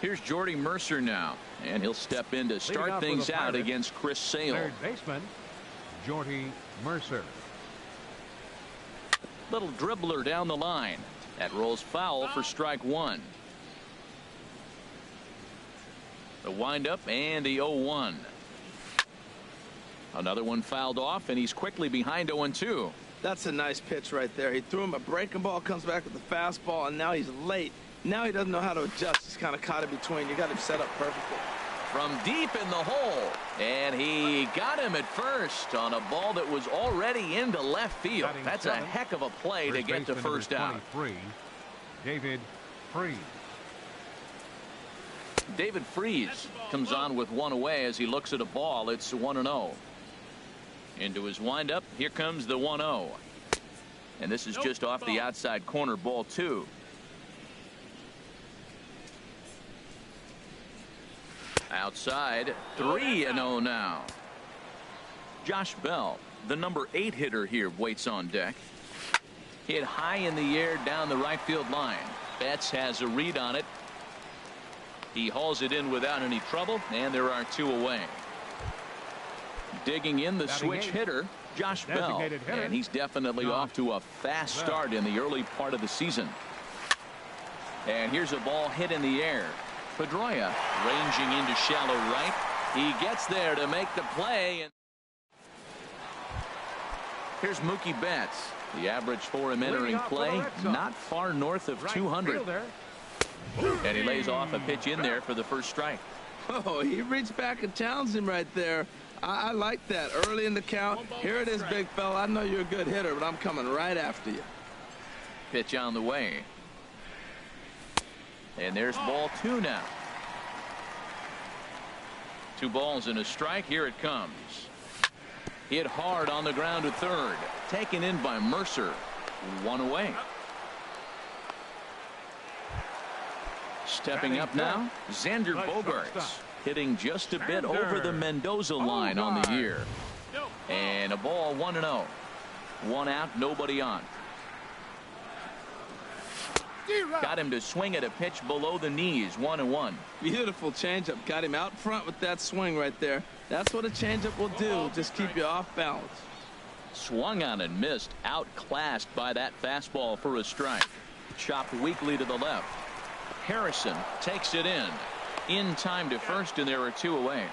Here's Jordy Mercer now, and he'll step in to start things out against Chris Sale. Third baseman, Jordy Mercer. Little dribbler down the line. That rolls foul for strike 1. The windup and the 0-1. Another one fouled off, and he's quickly behind 0-2. That's a nice pitch right there. He threw him a breaking ball, comes back with the fastball, and now he's late. Now he doesn't know how to adjust. He's kind of caught in between. You got him set up perfectly. From deep in the hole, and he got him at first on a ball that was already into left field. That's a heck of a play to get to first out. David Freese. David Freese comes on with one away as he looks at a ball. It's 1-0. Into his windup. Here comes the 1-0. And this is just off the outside corner, ball 2. Outside, 3-0 now. Josh Bell, the number 8 hitter here, waits on deck. Hit high in the air down the right field line. Betts has a read on it. He hauls it in without any trouble, and there are 2 away. Digging in the switch hitter, Josh Bell, and he's definitely off to a fast start in the early part of the season. And here's a ball hit in the air. Pedroia ranging into shallow right. He gets there to make the play. And here's Mookie Betts. The average for him entering play, not far north of 200. And he lays off a pitch in there for the first strike. Oh, he reached back and challenged him right there. I like that early in the count. Here it is, big fella. I know you're a good hitter, but I'm coming right after you. Pitch on the way. And there's ball 2 now. 2 balls and a strike. Here it comes. Hit hard on the ground to third. Taken in by Mercer. 1 away. Stepping up now, Xander Bogaerts. Hitting just a bit over the Mendoza line on the year. And a ball 1-0. 1 out, nobody on. Got him to swing at a pitch below the knees. 1-1. Beautiful changeup. Got him out front with that swing right there. That's what a changeup will do. Just keep you off balance. Swung on and missed. Outclassed by that fastball for a strike. Chopped weakly to the left. Harrison takes it in time to first, and there are 2 away.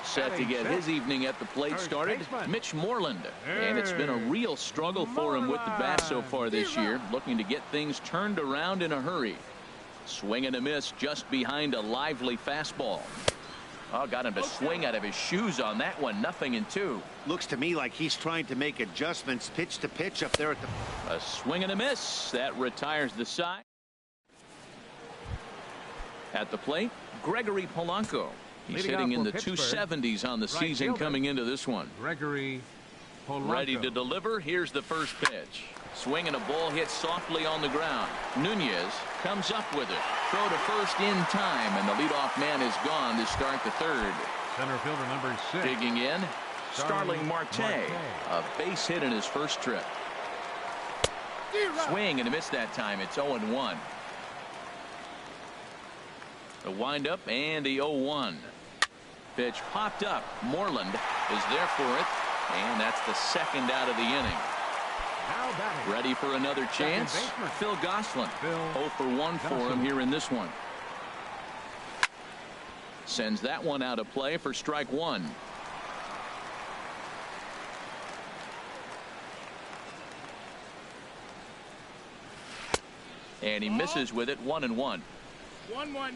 Set to get his evening at the plate started, Mitch Moreland. And it's been a real struggle for him with the bat so far this year, looking to get things turned around in a hurry. Swing and a miss just behind a lively fastball. Oh, got him to swing out of his shoes on that one. 0-2. Looks to me like he's trying to make adjustments pitch to pitch up there at the. A swing and a miss. That retires the side. At the plate, Gregory Polanco. He's hitting in the 270s on the season coming into this one. Gregory Polanco. Ready to deliver. Here's the first pitch. Swing and a ball hit softly on the ground. Nunez comes up with it. Throw to first in time, and the leadoff man is gone to start the third. Center fielder number 6. Digging in, Starling Marte. A base hit in his first trip. Swing and a miss that time. It's 0-1. The windup and the 0-1. Pitch popped up. Moreland is there for it, and that's the second out of the inning. Ready for another chance. Phil Gosselin. 0 for 1 for him here in this one. Sends that one out of play for strike 1. And he misses with it. 1-1. 1-1.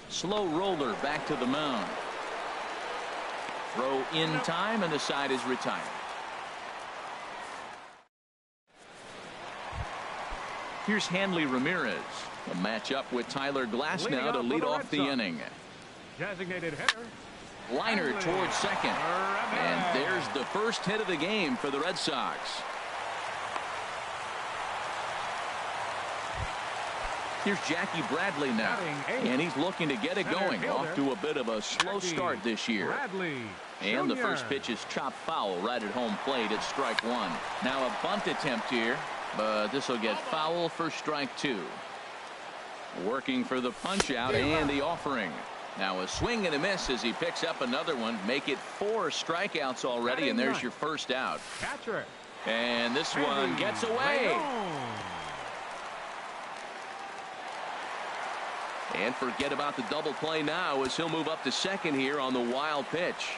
Slow roller back to the mound. Throw in time, and the side is retired. Here's Hanley Ramirez. A matchup with Tyler Glass now to lead off the inning. Designated hitter. Liner towards second. And there's the first hit of the game for the Red Sox. Here's Jackie Bradley now, and he's looking to get it going. Off to a bit of a slow start this year. And the first pitch is chopped foul right at home plate at strike one. Now a bunt attempt here, but this will get foul for strike two. Working for the punch out and the offering. Now a swing and a miss as he picks up another one. Make it 4 strikeouts already, and there's your first out. And this one gets away. And forget about the double play now as he'll move up to second here on the wild pitch.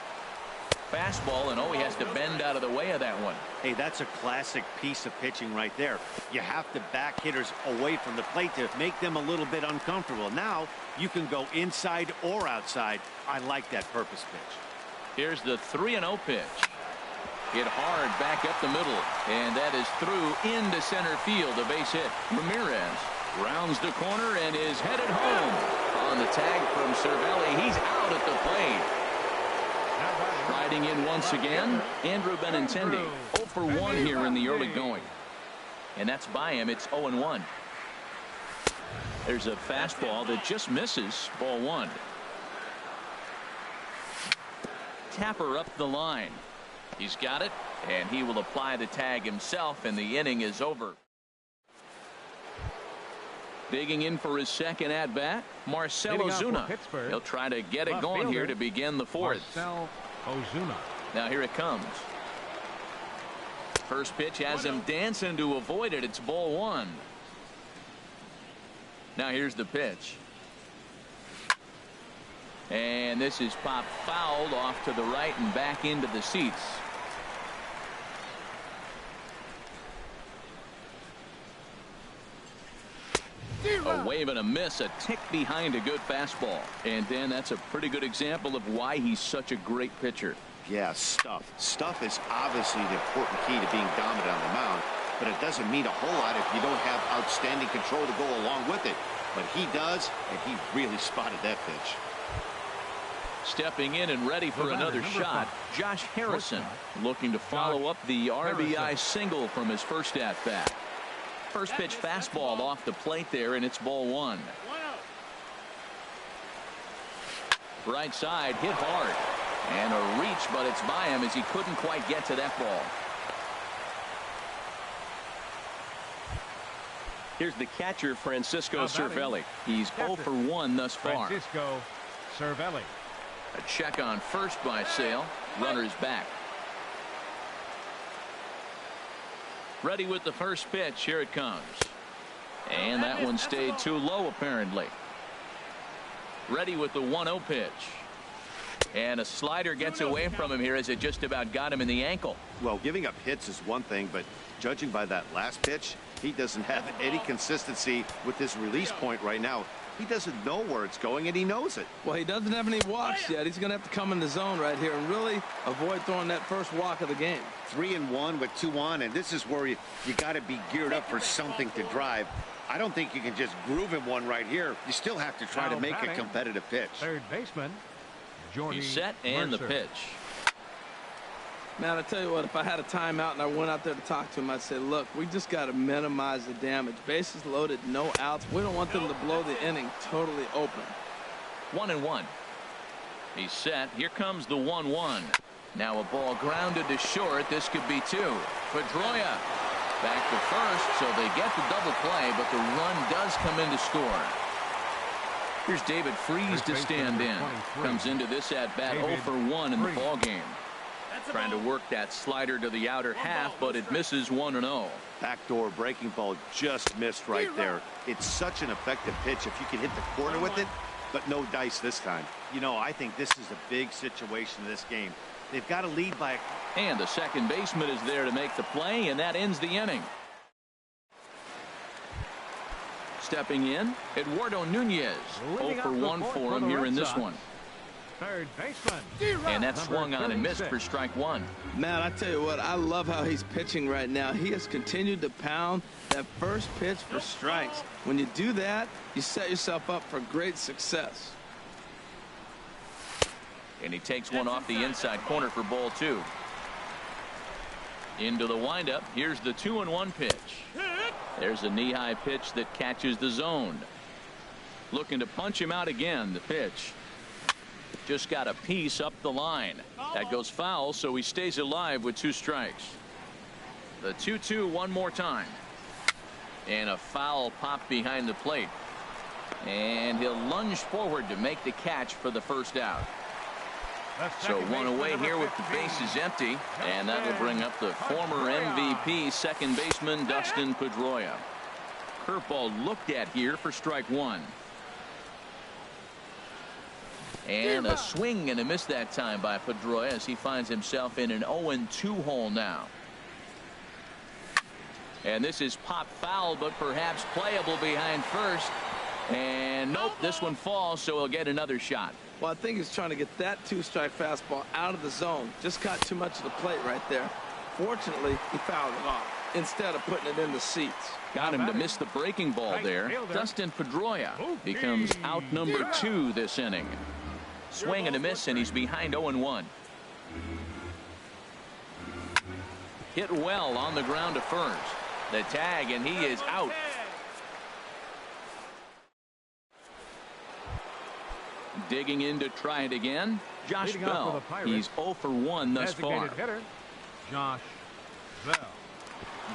Fastball, and he has to bend out of the way of that one. Hey, that's a classic piece of pitching right there. You have to back hitters away from the plate to make them a little bit uncomfortable. Now you can go inside or outside. I like that purpose pitch. Here's the 3-0 pitch. Hit hard back up the middle, and that is through into center field. A base hit. Ramirez rounds the corner and is headed home. On the tag from Cervelli, he's out at the plate. Riding in once again, Andrew Benintendi. 0 for 1 here in the early going. And that's by him. It's 0-1. There's a fastball that just misses. Ball one. Tapper up the line. He's got it, and he will apply the tag himself, and the inning is over. Digging in for his second at-bat, Marcell Ozuna. He'll try to get it going here to begin the fourth. Marcell Ozuna. Now here it comes. First pitch has him dancing to avoid it. It's ball one. Now here's the pitch. And this is popped fouled off to the right and back into the seats. A wave and a miss, a tick behind a good fastball. And Dan, that's a pretty good example of why he's such a great pitcher. Yeah, stuff. Stuff is obviously the important key to being dominant on the mound, but it doesn't mean a whole lot if you don't have outstanding control to go along with it. But he does, and he really spotted that pitch. Stepping in and ready for another shot, Josh Harrison looking to follow up the RBI single from his first at-bat. First pitch fastball off the plate there, and it's ball one. Right side hit hard, and a reach, but it's by him as he couldn't quite get to that ball. Here's the catcher, Francisco Cervelli. He's 0 for 1 thus far. Francisco Cervelli. A check on first by Sale. Runner's back. Ready with the first pitch. Here it comes. And that one stayed too low, apparently. Ready with the 1-0 pitch. And a slider gets away from him here as it just about got him in the ankle. Well, giving up hits is one thing, but judging by that last pitch, he doesn't have any consistency with his release point right now. He doesn't know where it's going, and he knows it. Well, he doesn't have any walks yet. He's going to have to come in the zone right here and really avoid throwing that first walk of the game. 3-1 with 2 on, and this is where you got to be geared up for something to drive. I don't think you can just groove him one right here. You still have to try to make a competitive pitch. Third baseman, Jordy He's set and Mercer. the pitch. Man, I tell you what, if I had a timeout and I went out there to talk to him, I'd say, look, we just got to minimize the damage. Bases loaded, no outs. We don't want them to blow the inning totally open. 1-1. He's set. Here comes the 1-1. Now a ball grounded to short. This could be 2. Pedroia back to first, so they get the double play, but the run does come in to score. Here's David Freese to stand in. Comes into this at-bat 0 for 1 in the ball game. Trying to work that slider to the outer half, but it misses 1-0. Backdoor breaking ball just missed right there. It's such an effective pitch if you can hit the corner with it, but no dice this time. You know, I think this is a big situation in this game. They've got to lead by a... And the second baseman is there to make the play, and that ends the inning. Stepping in, Eduardo Nunez. 0 for 1 for him here in this one. third baseman. And that swung on and missed for strike one. Man, I tell you what, I love how he's pitching right now. He has continued to pound that first pitch for strikes. When you do that, you set yourself up for great success. And he takes one off the inside corner for ball two. Into the windup. Here's the 2-1 pitch. There's a knee-high pitch that catches the zone. Looking to punch him out again. The pitch just got a piece up the line. That goes foul, so he stays alive with 2 strikes. The 2-2 one more time. And a foul pop behind the plate. And he'll lunge forward to make the catch for the first out. So one away here with the bases empty, and that will bring up the former MVP second baseman Dustin Pedroia. Curveball looked at here for strike one. And a swing and a miss that time by Pedroia as he finds himself in an 0-2 hole now. And this is pop foul, but perhaps playable behind first. And nope, this one falls, so he'll get another shot. Well, I think he's trying to get that 2-strike fastball out of the zone. Just caught too much of the plate right there. Fortunately, he fouled it off instead of putting it in the seats. Got him to miss the breaking ball there. Dustin Pedroia becomes out number 2 this inning. Swing and a miss, and he's behind 0-1. Hit well on the ground to first. The tag, and he is out. Digging in to try it again, Josh Bell. He's 0 for 1 thus far. Hitter, Josh Bell.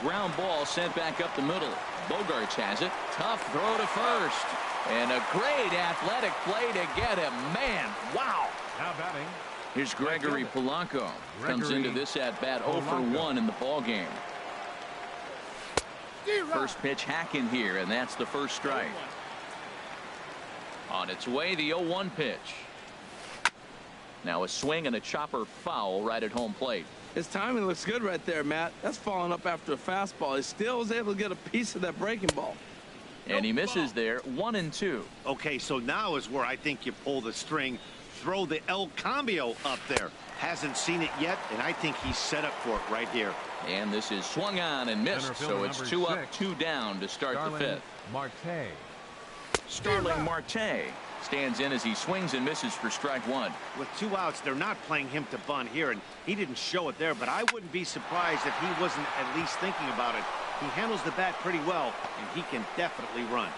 Ground ball sent back up the middle. Bogarts has it. Tough throw to first. And a great athletic play to get him. Man, wow. Now batting. Here's Gregory Polanco. Comes into this at bat 0 for 1 in the ball game. First pitch hacking here, and that's the first strike. On its way, the 0-1 pitch. Now a swing and a chopper foul right at home plate. His timing looks good right there, Matt. That's falling up after a fastball. He still was able to get a piece of that breaking ball. And he misses there, 1-2. Okay, so now is where I think you pull the string. Throw the El Cambio up there. Hasn't seen it yet, and I think he's set up for it right here. And this is swung on and missed, so it's 2 up, 2 down to start the 5th. Marte. Starling Marte stands in as he swings and misses for strike 1. With 2 outs, they're not playing him to bunt here, and he didn't show it there, but I wouldn't be surprised if he wasn't at least thinking about it. He handles the bat pretty well, and he can definitely run.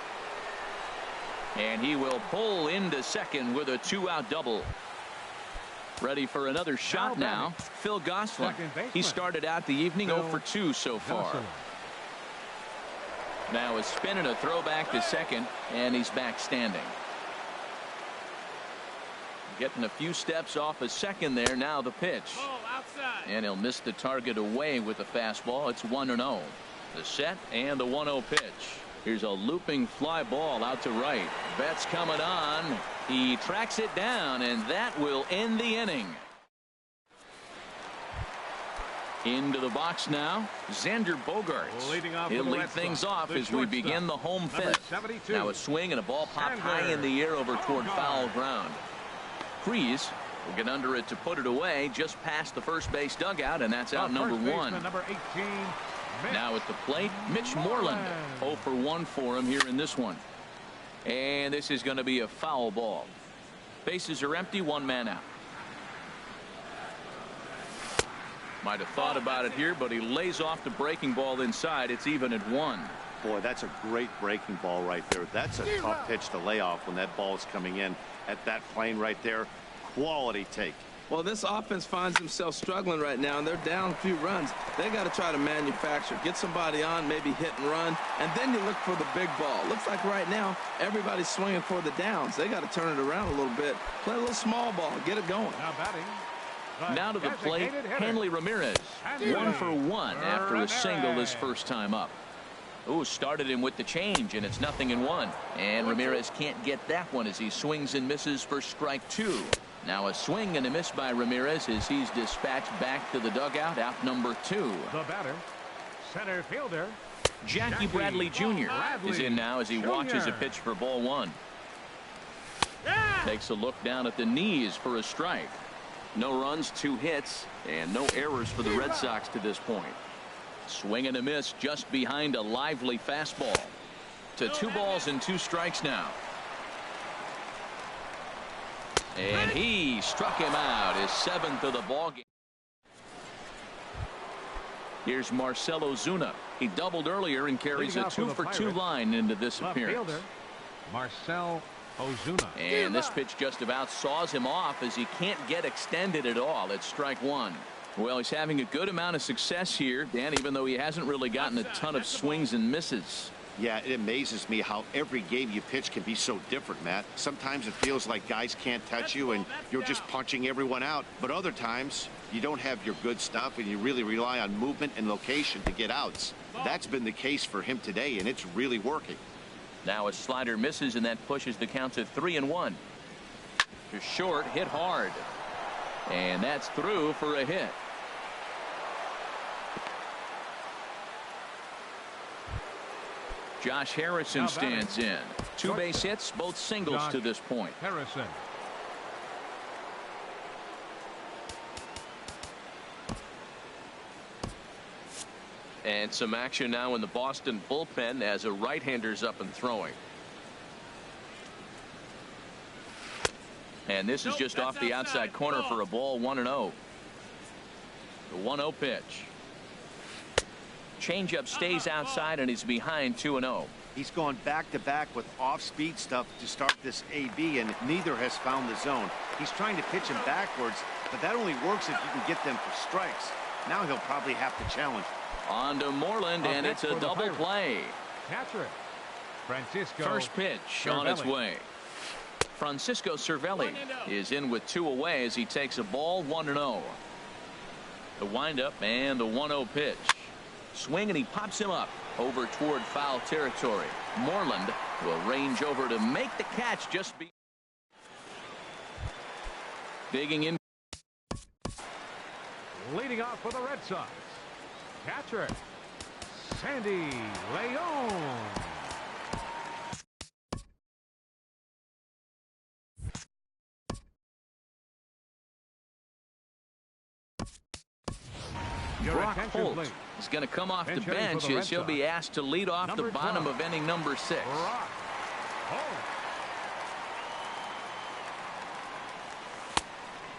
And he will pull into second with a 2-out double. Ready for another shot now. Phil Gosselin. He started out the evening 0 for 2 so far. Now a spin and a throwback to second, and he's back standing. Getting a few steps off a second there. Now the pitch. And he'll miss the target away with the fastball. It's 1-0. The set and the 1-0 pitch. Here's a looping fly ball out to right. Betts coming on. He tracks it down, and that will end the inning. Into the box now, Xander Bogaerts. He'll lead things off as we begin the home 5th. Now a swing and a ball popped high in the air over toward foul ground. Freeze will get under it to put it away just past the first base dugout, and that's out number 1. Number 18, now at the plate, Mitch Moreland. 0 for 1 for him here in this one. And this is going to be a foul ball. Bases are empty, 1 man out. Might have thought about it here, but he lays off the breaking ball inside. It's even at 1. Boy, that's a great breaking ball right there. That's a tough pitch to lay off when that ball is coming in at that plane right there. Quality take. Well, this offense finds themselves struggling right now, and they're down a few runs. They got to try to manufacture, get somebody on, maybe hit and run, and then you look for the big ball. Looks like right now everybody's swinging for the downs. They got to turn it around a little bit, play a little small ball, get it going. Now batting. Now to the plate, Hanley Ramirez. 1 for 1 after a single his first time up. Ooh, started him with the change, and it's 0-1. And Ramirez can't get that one as he swings and misses for strike 2. Now a swing and a miss by Ramirez as he's dispatched back to the dugout, out number 2. The batter, center fielder Jackie Bradley Jr. is in now as he watches a pitch for ball 1. Takes a look down at the knees for a strike. No runs, 2 hits, and no errors for the Red Sox to this point. Swing and a miss just behind a lively fastball. To 2 balls and 2 strikes now. And he struck him out, his 7th of the ball game. Here's Marcell Ozuna. He doubled earlier and carries a 2-for-2 line into this appearance. Marcell Ozuna. And this pitch just about saws him off as he can't get extended at all. It's strike 1. Well, he's having a good amount of success here, Dan, even though he hasn't really gotten a ton of swings and misses. Yeah, it amazes me how every game you pitch can be so different, Matt. Sometimes it feels like guys can't touch you and you're just punching everyone out. But other times you don't have your good stuff and you really rely on movement and location to get outs. That's been the case for him today, and it's really working. Now a slider misses, and that pushes the count to 3-1. To short, hit hard. And that's through for a hit. Josh Harrison stands in. 2 base hits, both singles to this point. Harrison. And some action now in the Boston bullpen as a right-hander's up and throwing. And this is just off the outside corner for a ball. 1-0. The 1-0 pitch. Changeup stays outside, and he's behind 2-0. He's gone back-to-back with off-speed stuff to start this AB, and neither has found the zone. He's trying to pitch him backwards, but that only works if you can get them for strikes. Now he'll probably have to challenge. On to Moreland, and it's a double play. Catcher. Francisco. First pitch on its way. Francisco Cervelli is in with 2 away as he takes a ball. 1-0. The windup and the 1-0 pitch. Swing, and he pops him up over toward foul territory. Moreland will range over to make the catch. Just be digging in. Leading off for the Red Sox. Catcher. Sandy León. Brock Holt is going to come off the bench as he'll be asked to lead off the bottom of inning number 6.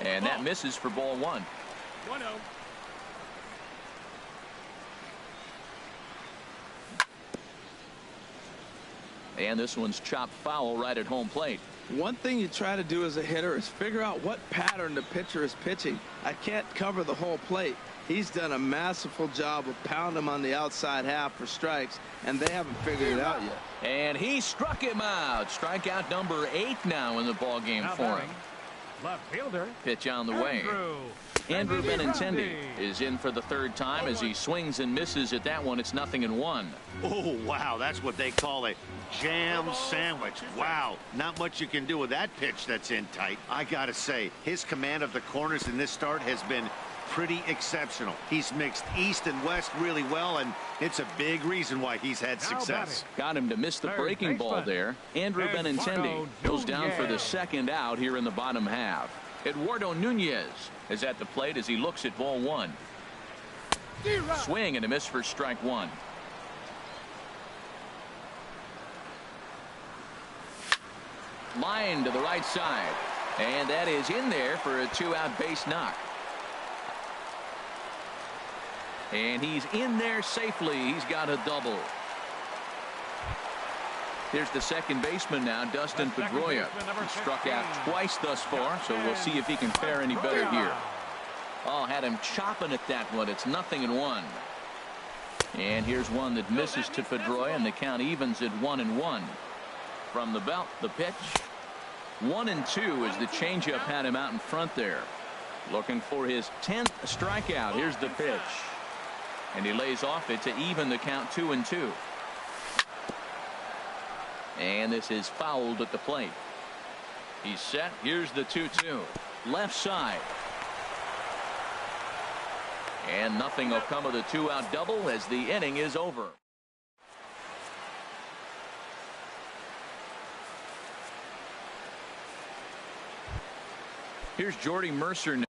And that misses for ball 1. 1-0. And this one's chopped foul right at home plate. One thing you try to do as a hitter is figure out what pattern the pitcher is pitching. I can't cover the whole plate. He's done a masterful job of pounding him on the outside half for strikes, and they haven't figured it out yet. And he struck him out. Strikeout number 8 now in the ball game for him. Left fielder. Pitch on the way. Andrew Benintendi is in for the 3rd time as he swings and misses at that one. It's 0-1. Oh, wow, that's what they call a jam sandwich. Wow, not much you can do with that pitch that's in tight. I gotta say, his command of the corners in this start has been pretty exceptional. He's mixed east and west really well, and it's a big reason why he's had success. Got him to miss the breaking ball there. Andrew Benintendi goes down for the 2nd out here in the bottom half. Eduardo Nunez is at the plate as he looks at ball 1. Swing and a miss for strike 1. Line to the right side, and that is in there for a 2-out base knock. And he's in there safely. He's got a double. Here's the second baseman now, Dustin Pedroia. He struck out twice thus far, so we'll see if he can fare any better here. Oh, had him chopping at that one. It's 0-1. And here's one that misses to Pedroia, and the count evens at 1-1. From the belt, the pitch. 1-2 as the changeup had him out in front there. Looking for his 10th strikeout. Here's the pitch. And he lays off it to even the count 2-2. And this is fouled at the plate. He's set. Here's the 2-2. Left side. And nothing will come of the 2-out double as the inning is over. Here's Jordy Mercer. Now,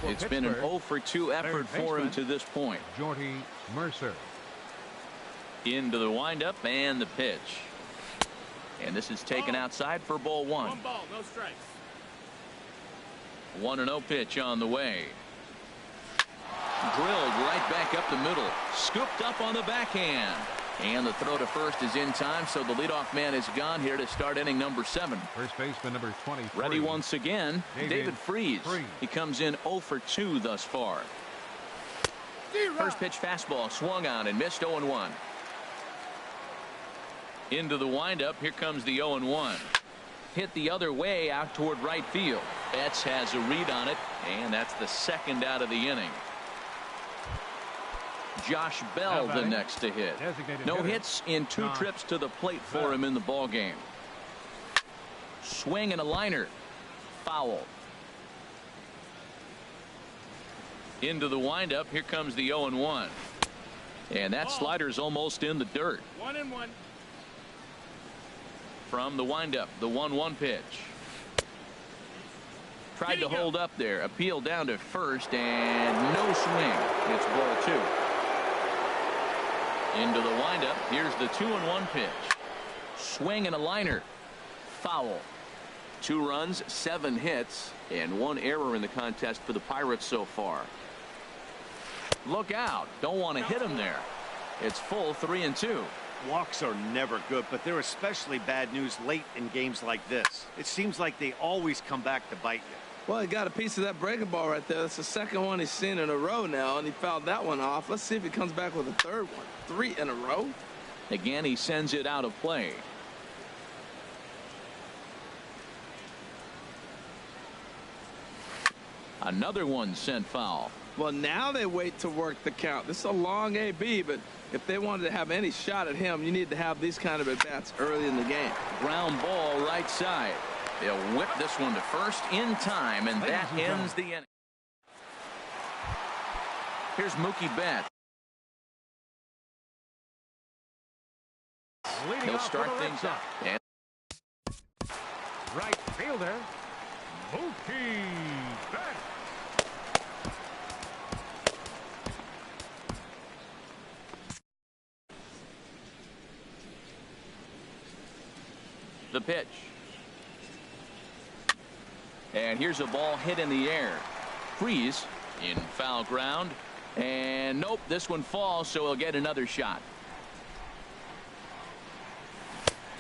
it's been an 0 for 2 effort for him to this point. Jordy Mercer. Into the windup and the pitch. And this is taken outside for ball 1. 1 ball, no strikes. 1-0 pitch on the way. Drilled right back up the middle. Scooped up on the backhand. And the throw to first is in time, so the leadoff man is gone here to start inning number 7. First baseman number 23. Ready once again, David Freese. He comes in 0 for 2 thus far. First pitch fastball swung on and missed. 0-1. Into the windup. Here comes the 0-1. Hit the other way out toward right field. Betts has a read on it, and that's the second out of the inning. Josh Bell the next to hit. No hits in 2 trips to the plate for him in the ball game. Swing and a liner. Foul. Into the windup. Here comes the 0-1. And that slider's almost in the dirt. 1-1. From the windup, the 1-1 pitch. Tried to hold up there. Appeal down to first, and no swing. It's ball 2. Into the windup. Here's the 2-1 pitch. Swing and a liner. Foul. 2 runs, 7 hits, and 1 error in the contest for the Pirates so far. Look out. Don't want to hit him there. It's full 3-2. Walks are never good, but they're especially bad news late in games like this. It seems like they always come back to bite you. Well, he got a piece of that breaking ball right there. That's the second one he's seen in a row now, and he fouled that one off. Let's see if he comes back with a third one. 3 in a row. Again, he sends it out of play. Another one sent foul. Well, now they wait to work the count. This is a long AB, but if they wanted to have any shot at him, you need to have these kind of at-bats early in the game. Ground ball right side. They'll whip this one to first in time, and that ends the inning. Here's Mookie Betts. He'll start things up. And right fielder, Mookie Betts. the pitch. And here's a ball hit in the air. Freese in foul ground. And nope, this one falls, so he'll get another shot.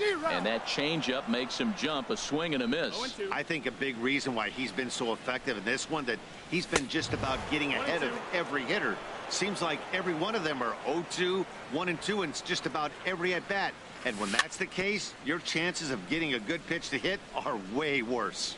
And that changeup makes him jump, a swing and a miss. I think a big reason why he's been so effective in this one, that he's been just about getting ahead of every hitter. Seems like every one of them are 0-2, 1-2, and it's just about every at bat. And when that's the case, your chances of getting a good pitch to hit are way worse.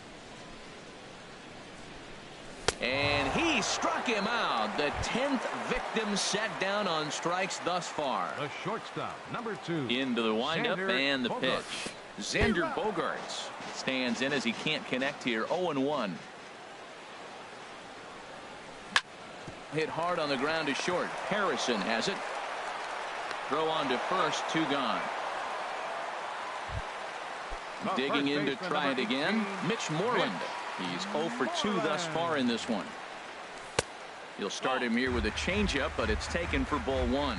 And he struck him out. The 10th victim set down on strikes thus far. The shortstop, number 2. Into the windup and the Bogaerts. pitch. Xander Bogaerts stands in as he can't connect here. 0-1. Hit hard on the ground to short. Harrison has it. Throw on to first, 2 gone. Digging in to try it again. Mitch Moreland. He's 0 for 2 thus far in this one. You'll start him here with a changeup, but it's taken for ball 1.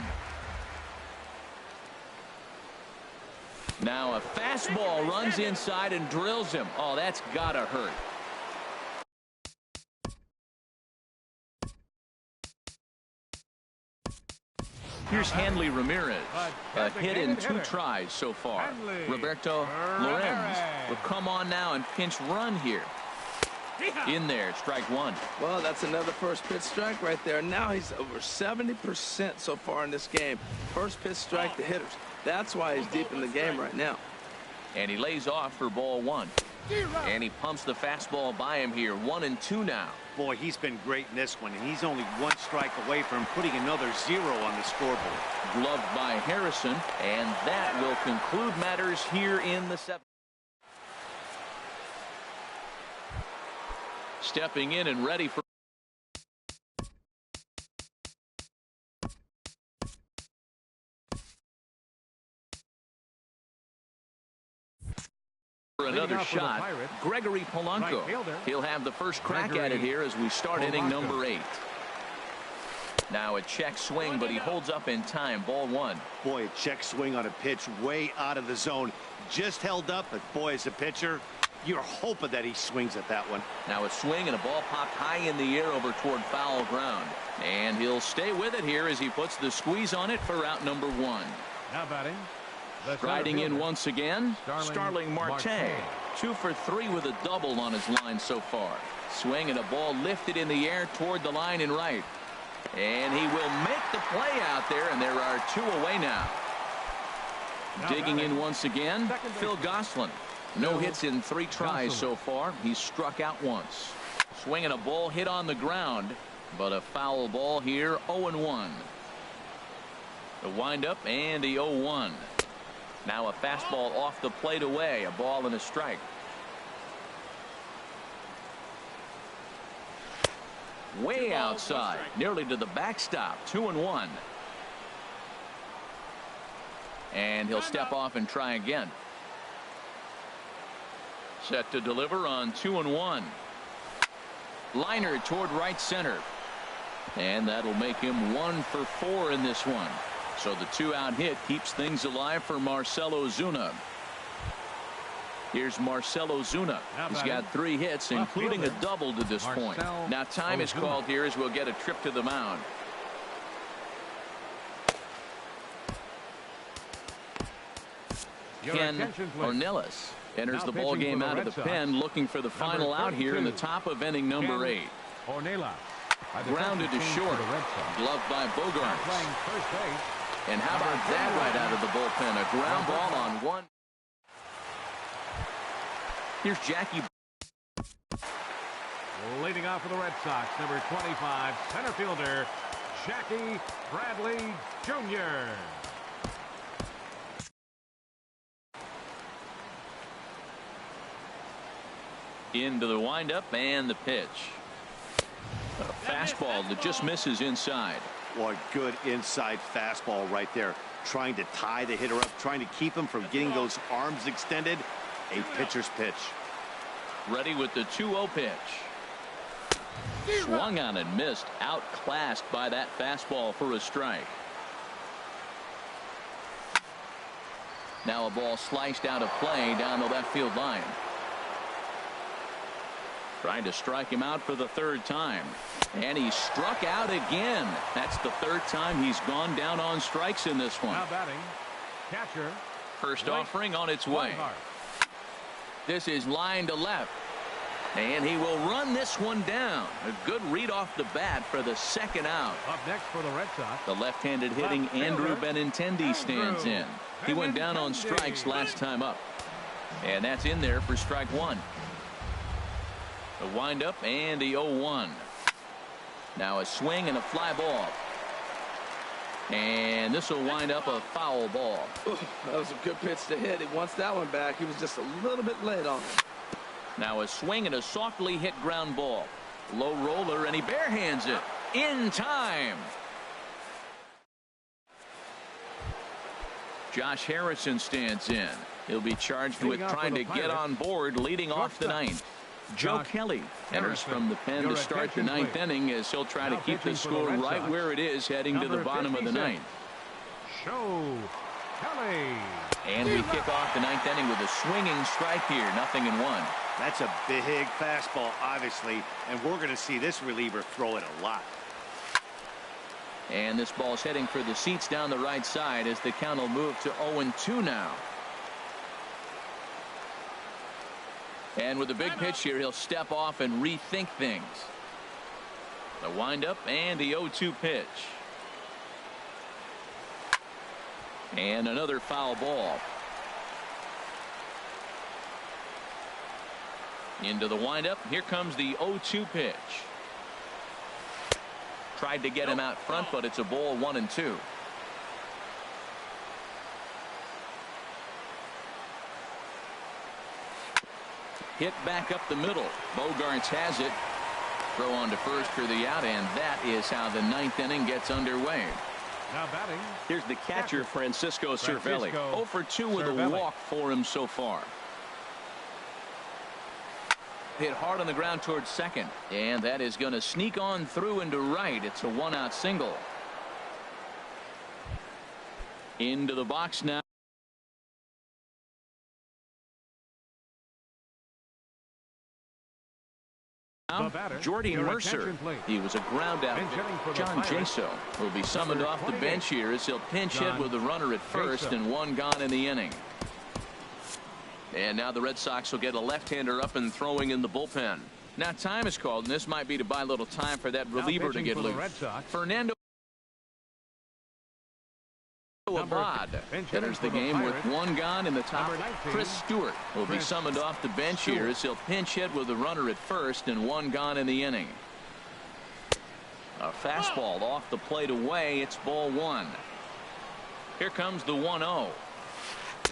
Now a fastball runs inside and drills him. Oh, that's gotta hurt. Here's Hanley Ramirez. A hit in 2 tries so far. Roberto Lorenz will come on now and pinch run here. In there, strike 1. Well, that's another first pitch strike right there. Now he's over 70% so far in this game. First pitch strike to hitters. That's why he's deep in the game right now. And he lays off for ball 1. And he pumps the fastball by him here. 1-2 now. Boy, he's been great in this one, and he's only 1 strike away from putting another 0 on the scoreboard. Gloved by Harrison, and that will conclude matters here in the 7th. Stepping in and ready for another shot. Gregory Polanco. He'll have the first crack at it here as we start inning number 8. Now a check swing, but he holds up in time. Ball 1. Boy, a check swing on a pitch way out of the zone. Just held up, but boy, as a pitcher, you're hoping that he swings at that one. Now a swing and a ball popped high in the air over toward foul ground. And he'll stay with it here as he puts the squeeze on it for out number 1. Now batting. Riding in once again, Starling Marte. 2 for 3 with a double on his line so far. Swing and a ball lifted in the air toward the line and right. And he will make the play out there, and there are 2 away now. Digging in once again, Phil Gosselin. No hits in 3 tries so far. He's struck out once. Swinging a ball hit on the ground, but a foul ball here, 0-1. The windup and the 0-1. Now a fastball off the plate away, a ball and a strike. Way outside, nearly to the backstop, 2-1. And he'll step off and try again. Set to deliver on 2-1. Liner toward right center. And that'll make him 1 for 4 in this one. So the 2-out hit keeps things alive for Marcell Ozuna. Here's Marcell Ozuna. He's got 3 hits, including a double to this point. Now time is called here as we'll get a trip to the mound. Ken Ornelas enters the ball game out of the pen, looking for the final out here in the top of inning number 8. Grounded to short. Gloved by Bogarts. And how about that right out of the bullpen? A ground ball on 1. Here's Jackie. Leading off for the Red Sox, number 25, center fielder, Jackie Bradley Jr. Into the windup and the pitch. A fastball that just misses inside. Boy, good inside fastball right there. Trying to tie the hitter up, trying to keep him from getting those arms extended. A pitcher's pitch. Ready with the 2-0 pitch. Swung on and missed. Outclassed by that fastball for a strike. Now a ball sliced out of play down the left field line. Trying to strike him out for the 3rd time. And he struck out again. That's the 3rd time he's gone down on strikes in this one. Now batting, catcher. First offering on its way. This is line to left. And he will run this one down. A good read off the bat for the 2nd out. Up next for the Red Sox. The left-handed hitting Andrew Benintendi stands in. He went down on strikes last time up. And that's in there for strike 1. The windup and the 0-1. Now a swing and a fly ball. And this will wind up a foul ball. Ooh, that was a good pitch to hit. He wants that one back. He was just a little bit late on it. Now a swing and a softly hit ground ball. Low roller, and he barehands it in time. Josh Harrison stands in. He'll be charged with trying to get on board leading off the 9th. Joe Kelly enters from the pen to start the 9th inning as he'll try to keep the score right where it is heading to the bottom of the 9th. Joe Kelly. And we kick off the 9th inning with a swinging strike here. 0-1. That's a big fastball, obviously, and we're going to see this reliever throw it a lot. And this ball's heading for the seats down the right side as the count will move to 0-2 now. And with a big pitch here, he'll step off and rethink things. The windup and the 0-2 pitch. And another foul ball. Into the windup. Here comes the 0-2 pitch. Tried to get him out front, but it's a ball, 1-2. Hit back up the middle. Bogarts has it. Throw on to first for the out, and that is how the 9th inning gets underway. Now batting. Here's the catcher, Francisco Cervelli. 0 for 2 with a walk for him so far. hit hard on the ground towards second, and that is going to sneak on through into right. It's a 1-out single. Into the box now. Jordy Mercer. He was a ground out. John Jaso will be summoned off the bench here as he'll pinch hit with the runner at first and one gone in the inning. And now the Red Sox will get a left-hander up and throwing in the bullpen. Now time is called, and this might be to buy a little time for that reliever to get loose. Fernando Abad enters the game with one gone in the top. Chris Stewart will be summoned off the bench here as he'll pinch hit with the runner at first and one gone in the inning. A fastball off the plate away. It's ball one. Here comes the 1-0.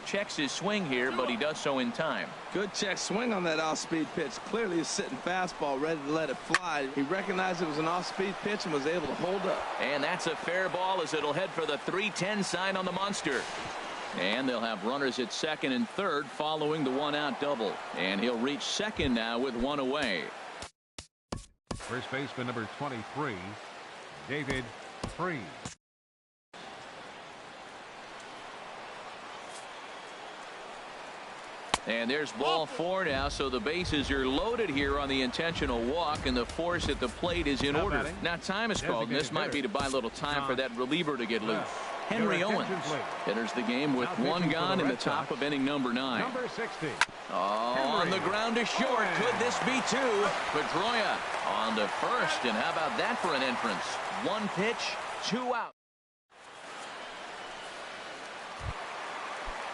Checks his swing here, but he does so in time. Good check swing on that off-speed pitch. Clearly a sitting fastball ready to let it fly. He recognized it was an off-speed pitch and was able to hold up. And that's a fair ball as it'll head for the 3-10 sign on the monster. And they'll have runners at second and third following the 1-out double. And he'll reach second now with one away. First baseman number 23, David Freese. And there's ball four now, so the bases are loaded here on the intentional walk, and the force at the plate is in order. Now time is called, and this might be to buy a little time for that reliever to get loose. Henry Owens enters the game with one gone in the top of inning number 9. Number 60. Oh, on the ground to short. Could this be two? Pedroia on to first, and how about that for an entrance? One pitch, 2 out.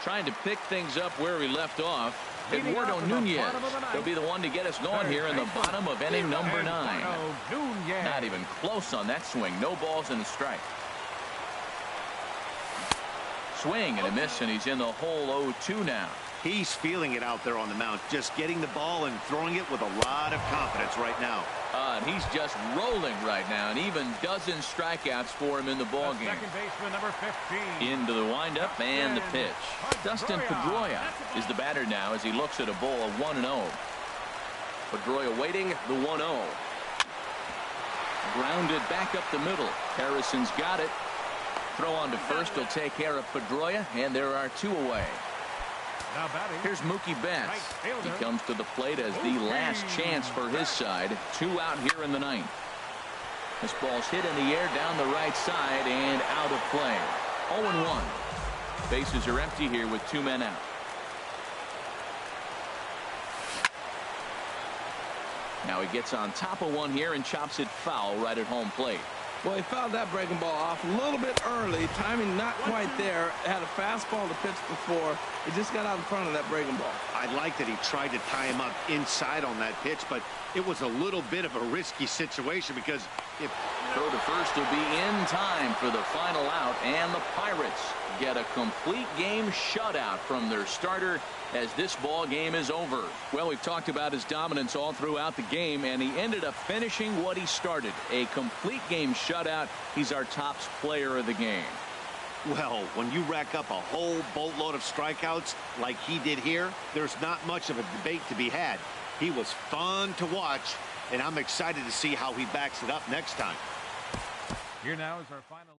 Trying to pick things up where we left off. Eduardo Nunez will be the one to get us going here in the bottom of inning number 9. Not even close on that swing. No balls and a strike. Swing and a miss, and he's in the hole 0-2 now. He's feeling it out there on the mound, just getting the ball and throwing it with a lot of confidence right now. And he's just rolling right now, and even dozen strikeouts for him in the ball game. Second baseman number 15. Into the windup and the pitch. Dustin Pedroia is the batter now as he looks at a ball of 1-0. Pedroia waiting the 1-0. Grounded back up the middle. Harrison's got it. Throw on to first will take care of Pedroia, and there are 2 away. Here's Mookie Betts. He comes to the plate as the last chance for his side. 2 out here in the 9th. This ball's hit in the air down the right side and out of play. 0-1. Bases are empty here with 2 men out. Now he gets on top of one here and chops it foul right at home plate. Well, he fouled that breaking ball off a little bit early. Timing not quite there. Had a fastball to pitch before. He just got out in front of that breaking ball. I like that he tried to tie him up inside on that pitch, but it was a little bit of a risky situation because if throw to first will be in time for the final out, and the Pirates get a complete game shutout from their starter as this ball game is over. Well, we've talked about his dominance all throughout the game, and he ended up finishing what he started. A complete game shutout. He's our top player of the game. Well, when you rack up a whole boatload of strikeouts like he did here, there's not much of a debate to be had. He was fun to watch, and I'm excited to see how he backs it up next time. Here now is our final.